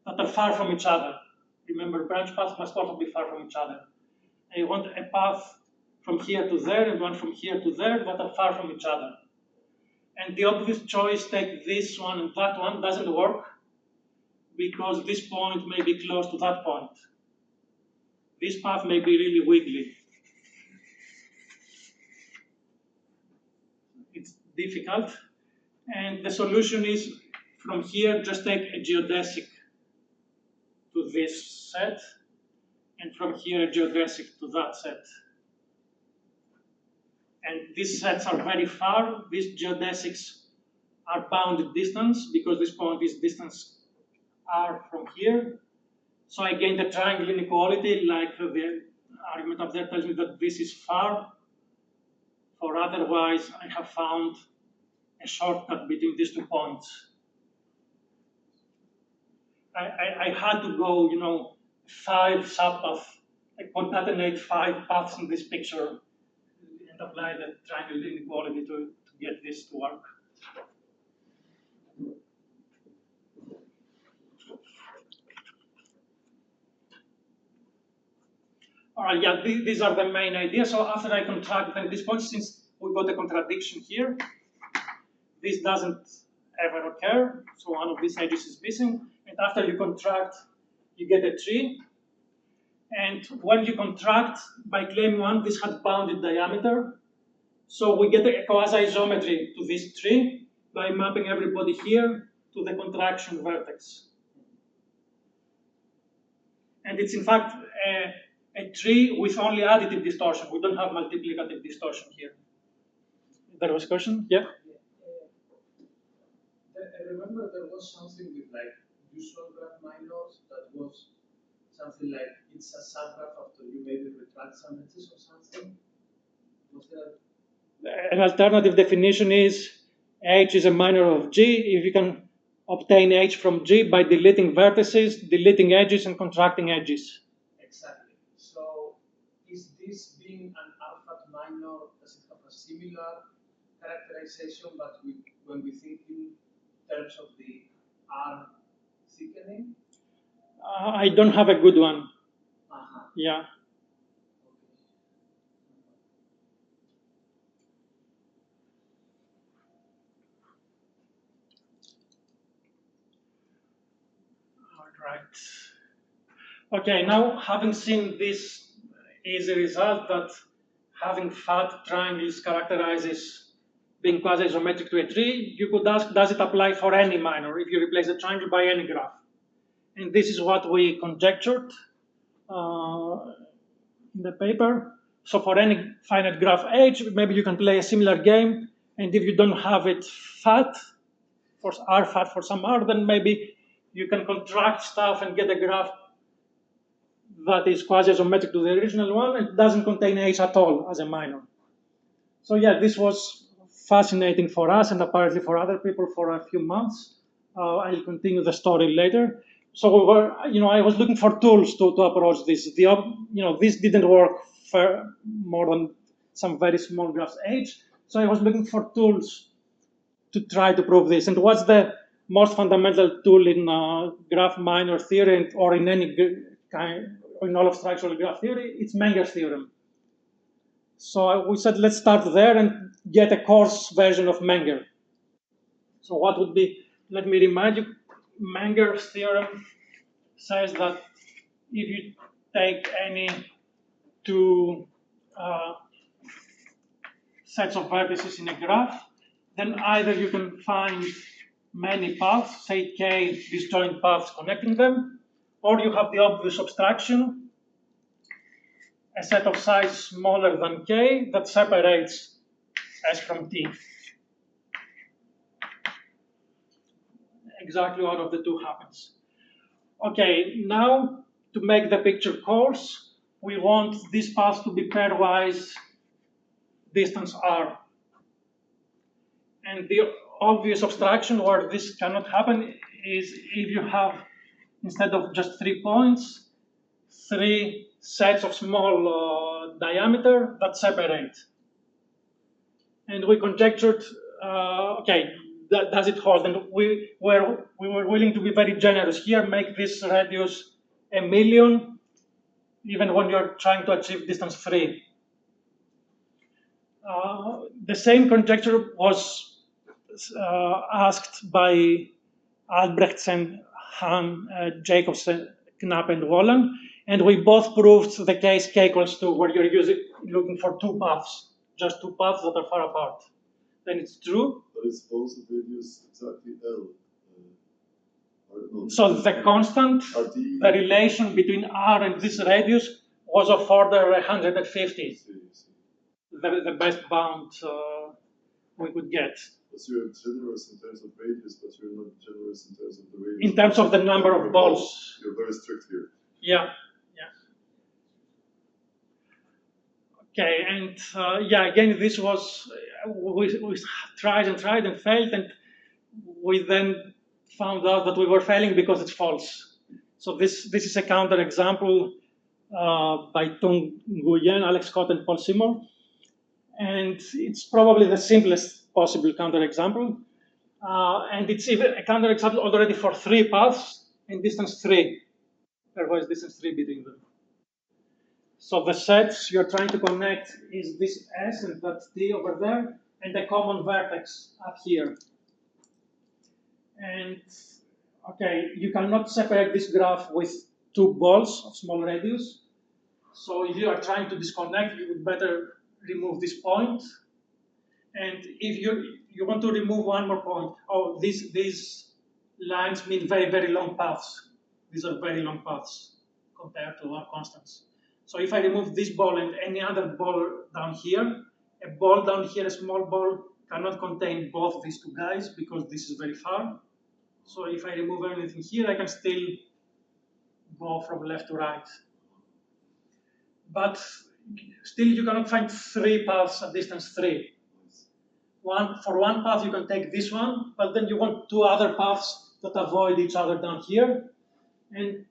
that are far from each other. Remember, branch paths must also be far from each other. I want a path from here to there and one from here to there that are far from each other. And the obvious choice, take this one and that one, doesn't work because this point may be close to that point. This path may be really wiggly. It's difficult. And the solution is, from here, just take a geodesic to this set. and from here a geodesic to that set. And these sets are very far. These geodesics are bounded distance because this point is distance r from here. So I gain the triangle inequality, like the argument up there tells me that this is far, for otherwise I have found a shortcut between these 2 points. I had to go, 5 subpaths, I concatenate 5 paths in this picture and apply the triangle inequality to get this to work. All right, yeah, these are the main ideas. So after I contract then this point, since we got a contradiction here, this doesn't ever occur. So one of these edges is missing. And after you contract, you get a tree. And when you contract, by claiming one, this had bounded diameter. So we get a quasi-isometry to this tree by mapping everybody here to the contraction vertex. And it's in fact a tree with only additive distortion. We don't have multiplicative distortion here. There was a question? Yeah? I remember there was something with like usual graph minors that was something like it's a subgraph after you maybe retract some edges or something. Was there? An alternative definition is H is a minor of G if you can obtain H from G by deleting vertices, deleting edges, and contracting edges. Exactly. So is this being an alpha minor, does it have a similar characterization, but when we think in terms of the R thickening? I don't have a good one. Yeah. All right. Okay, now having seen this easy result that having fat triangles characterizes being quasi-isometric to a tree, you could ask, does it apply for any minor if you replace the triangle by any graph? And this is what we conjectured in the paper. So for any finite graph H, maybe you can play a similar game, and if you don't have it fat, for R fat for some R, then maybe you can contract stuff and get a graph that is quasi-isometric to the original one and doesn't contain H at all as a minor. So yeah, this was fascinating for us and apparently for other people for a few months. I'll continue the story later. So we were, I was looking for tools to approach this. This didn't work for more than some very small graphs H. So I was looking for tools to try to prove this. And what's the most fundamental tool in graph minor theory or in any kind, in all of structural graph theory? It's Menger's theorem. So we said, let's start there and get a coarse version of Menger. So what would be, let me remind you, Menger's theorem says that if you take any 2 sets of vertices in a graph, then either you can find many paths, say k disjoint paths connecting them, or you have the obvious abstraction, a set of size smaller than k that separates S from T. Exactly one of the two happens. Okay, now to make the picture coarse, we want these paths to be pairwise distance r. And the obvious abstraction where this cannot happen is if you have, instead of just 3 points, 3 sets of small diameter that separate. And we conjectured, okay, does it hold? And we were willing to be very generous here, make this radius 1,000,000, even when you're trying to achieve distance 3. The same conjecture was asked by Albrechtsen, Hahn, Jacobs, Knapp, and Wallen, and we both proved the case k equals 2, where you're looking for 2 paths, just 2 paths that are far apart. Then it's true. But it's also radius exactly L. So the constant, the relation between r and this radius was of order 150, the best bound we could get. So you're generous in terms of radius, but you're not generous in terms of the radius. In terms of the number of balls. You're very strict here. Yeah, yeah. Okay, and again, this was, we tried and failed, and we then found out that we were failing because it's false. So this is a counter example by Tung Nguyen, Alex Scott, and Paul Seymour. And it's probably the simplest possible counter example. And it's even a counter example already for 3 paths and distance 3. There was distance 3 between them. So the sets you're trying to connect is this S and that T over there, and a common vertex up here. And okay, you cannot separate this graph with 2 balls of small radius. So if you are trying to disconnect, you would better remove this point. And if you want to remove one more point, these lines mean very, very long paths. These are very long paths compared to our constants. So if I remove this ball and any other ball down here, a ball down here, a small ball, cannot contain both these 2 guys because this is very far. So if I remove anything here, I can still go from left to right. But still, you cannot find 3 paths at distance 3. For one path, you can take this one, but then you want 2 other paths that avoid each other down here. And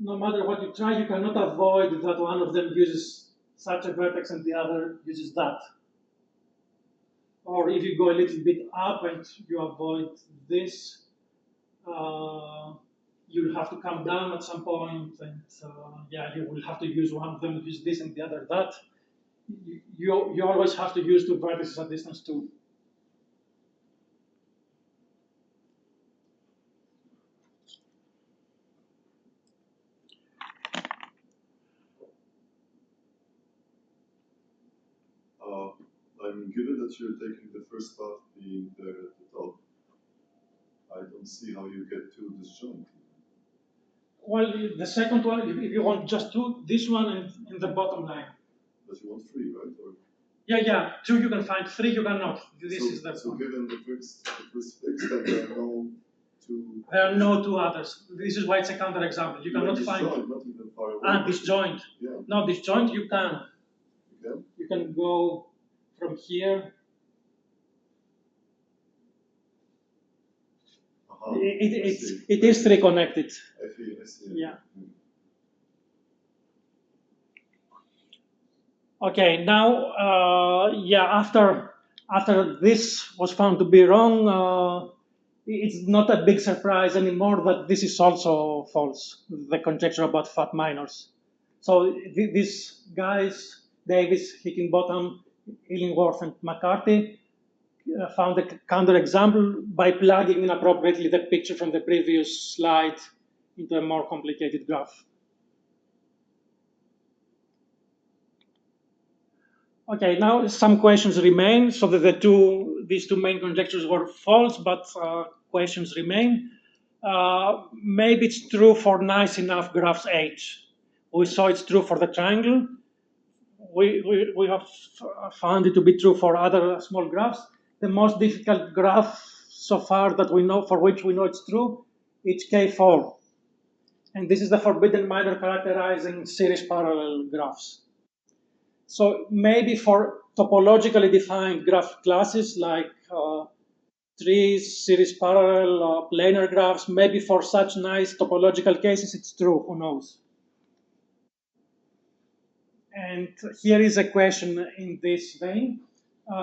no matter what you try, you cannot avoid that one of them uses such a vertex and the other uses that. Or if you go a little bit up and you avoid this, you'll have to come down at some point, and you will have to use one of them, use this and the other that. You always have to use 2 vertices at distance 2. Given that you're taking the first path being there at the top, I don't see how you get to this joint. Well, the second one, if you want just 2, this one and the bottom line. But you want 3, right? Or... Yeah, 2 you can find, 3 you cannot. This is the So point. given the first fix, then there are no 2... There are no 2 others. This is why it's a counter example. You cannot find... Joint, not even far away. This joint. Yeah. No, this joint you can. Okay. You can go from here. It is 3 connected. I see. Yeah. Okay, now, after this was found to be wrong, it's not a big surprise anymore that this is also false, the conjecture about fat minors. So these guys, Davis, Hickinbottom, Illingworth, and McCarthy, found a counterexample by plugging in appropriately the picture from the previous slide into a more complicated graph. Okay, now some questions remain. So that these two main conjectures were false, but questions remain. Maybe it's true for nice enough graphs H. We saw it's true for the triangle. We have found it to be true for other small graphs. The most difficult graph so far that we know, for which we know it's true, it's K4. And this is the forbidden minor characterizing series parallel graphs. So maybe for topologically defined graph classes like trees, series parallel, planar graphs, maybe for such nice topological cases it's true, who knows? And here is a question in this vein.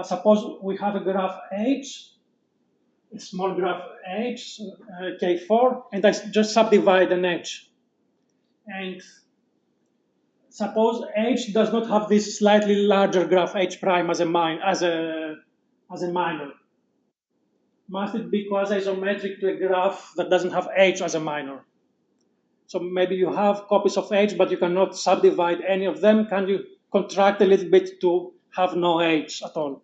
Suppose we have a graph H, a small graph H, K4, and I just subdivide an H. And suppose H does not have this slightly larger graph H prime as a minor. Must it be quasi-isometric to a graph that doesn't have H as a minor? So maybe you have copies of H, but you cannot subdivide any of them. Can you contract a little bit to have no H at all?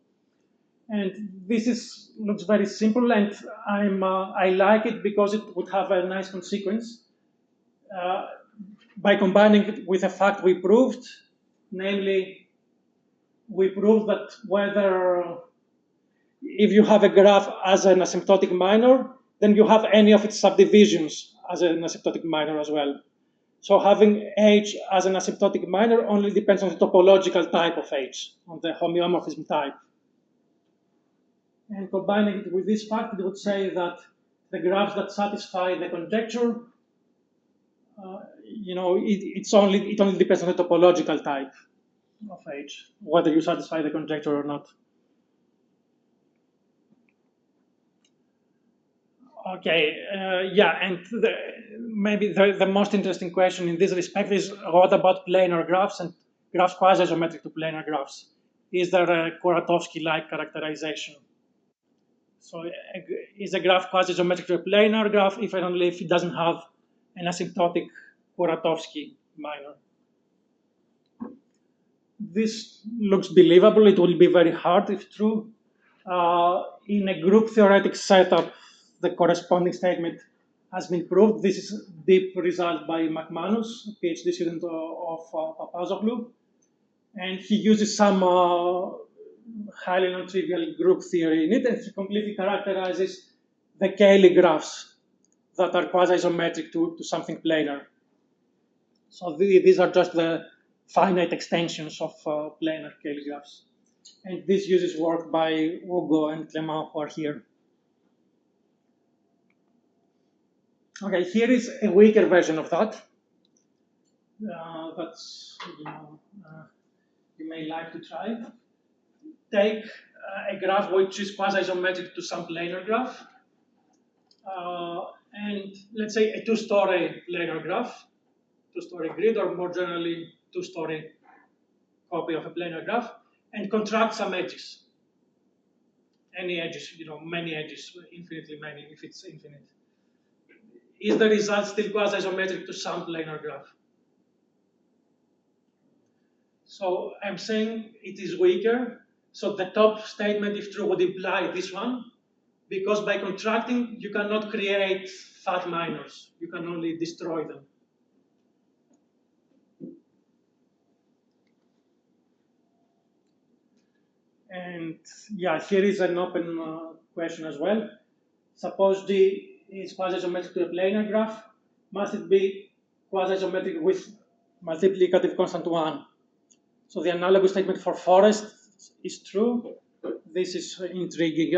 And this looks very simple, and I like it because it would have a nice consequence. By combining it with a fact we proved, namely, we proved that whether if you have a graph as an asymptotic minor, then you have any of its subdivisions as an asymptotic minor as well. So having H as an asymptotic minor only depends on the topological type of H, on the homeomorphism type. And combining it with this fact, it would say that the graphs that satisfy the conjecture, it only depends on the topological type of H, whether you satisfy the conjecture or not. Okay, and maybe the most interesting question in this respect is what about planar graphs and graphs quasi-isometric to planar graphs? Is there a Kuratowski-like characterization? So is a graph quasi-isometric to a planar graph if and only if it doesn't have an asymptotic Kuratowski minor? This looks believable. It will be very hard if true. In a group theoretic setup, the corresponding statement has been proved. This is a deep result by McManus, a PhD student of Papazoglou. And he uses some highly non-trivial group theory in it, and he completely characterizes the Cayley graphs that are quasi-isometric to something planar. So these are just the finite extensions of planar Cayley graphs. And this uses work by Hugo and Clément, who are here. Okay, here is a weaker version of that. That's, you may like to try. Take a graph which is quasi-isometric to some planar graph. And let's say a two-story planar graph, two-story grid, or more generally, two-story copy of a planar graph, and contract some edges. Any edges, many edges, infinitely many, if it's infinite. Is the result still quasi-isometric to some planar graph? So I'm saying it is weaker. So the top statement, if true, would imply this one, because by contracting, you cannot create fat minors. You can only destroy them. And yeah, here is an open question as well. Suppose G is quasi-isometric to a planar graph. Must it be quasi-isometric with multiplicative constant 1? So the analogous statement for forest is true. This is intriguing.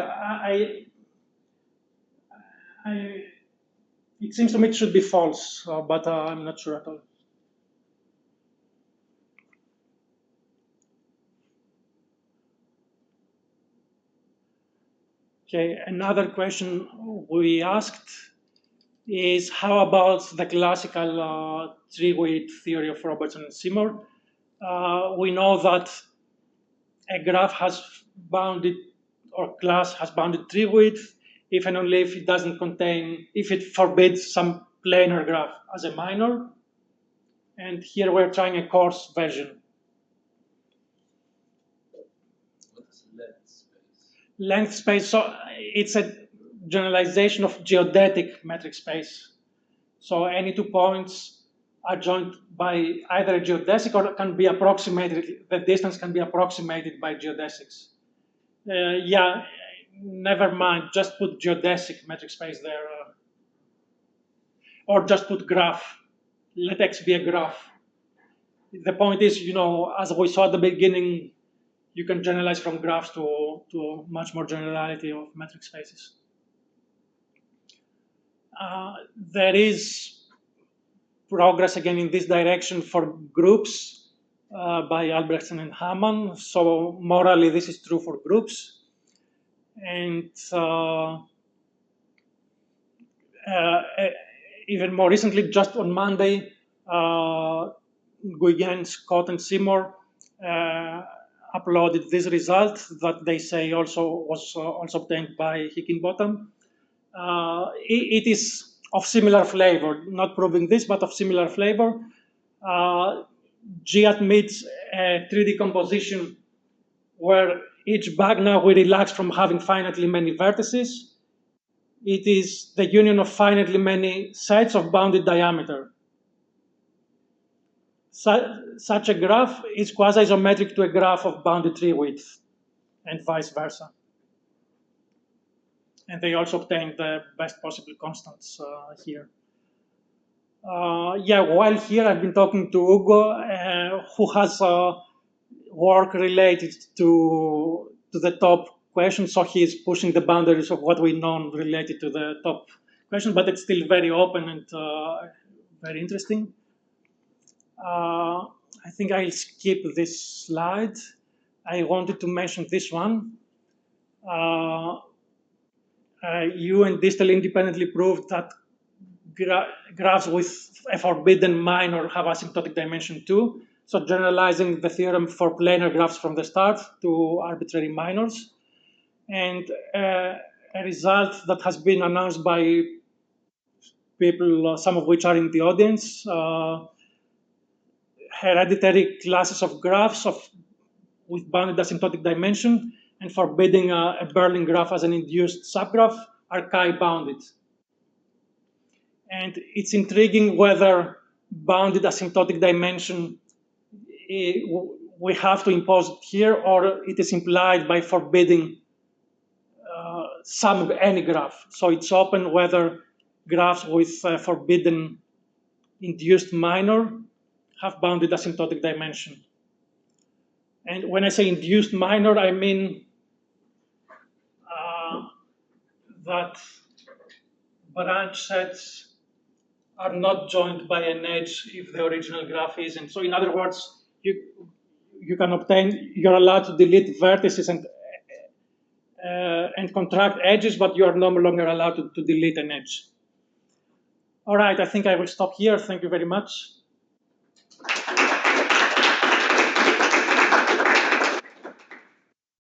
It seems to me it should be false, but I'm not sure at all. Okay, another question we asked is how about the classical tree-weight theory of Robertson and Seymour? We know that a graph has bounded, or class has bounded tree width if and only if it doesn't contain, if it forbids some planar graph as a minor. And here we're trying a coarse version. What is length space? Length space, so it's a generalization of geodetic metric space. So any 2 points are joined by either a geodesic or can be approximated, the distance can be approximated by geodesics. Yeah, never mind, just put geodesic metric space there. Or just put graph. Let X be a graph. The point is, as we saw at the beginning, you can generalize from graphs to much more generality of metric spaces. There is progress again in this direction for groups by Albrechtsen and Hamann. So morally, this is true for groups. And even more recently, just on Monday, Guillen, Scott, and Seymour uploaded this result that they say was also obtained by Hickinbottom. It is of similar flavor, not proving this, but of similar flavor. G admits a 3D composition where each bag now we relax from having finitely many vertices. It is the union of finitely many sets of bounded diameter. Such a graph is quasi-isometric to a graph of bounded tree width, and vice versa. And they also obtain the best possible constants here. Yeah, while here I've been talking to Ugo, who has work related to the top question, so he is pushing the boundaries of what we know related to the top question, but it's still very open and very interesting. I think I'll skip this slide. I wanted to mention this one. You and Distel independently proved that graphs with a forbidden minor have asymptotic dimension 2. So generalizing the theorem for planar graphs from the start to arbitrary minors. And a result that has been announced by people, some of which are in the audience, hereditary classes of graphs with bounded asymptotic dimension and forbidding a Berlin graph as an induced subgraph are chi-bounded. And it's intriguing whether bounded asymptotic dimension we have to impose it here, or it is implied by forbidding any graph. So it's open whether graphs with forbidden induced minor have bounded asymptotic dimension. And when I say induced minor, I mean that branch sets are not joined by an edge if the original graph isn't. So in other words, you can obtain, you're allowed to delete vertices and contract edges, but you are no longer allowed to delete an edge. All right, I think I will stop here. Thank you very much.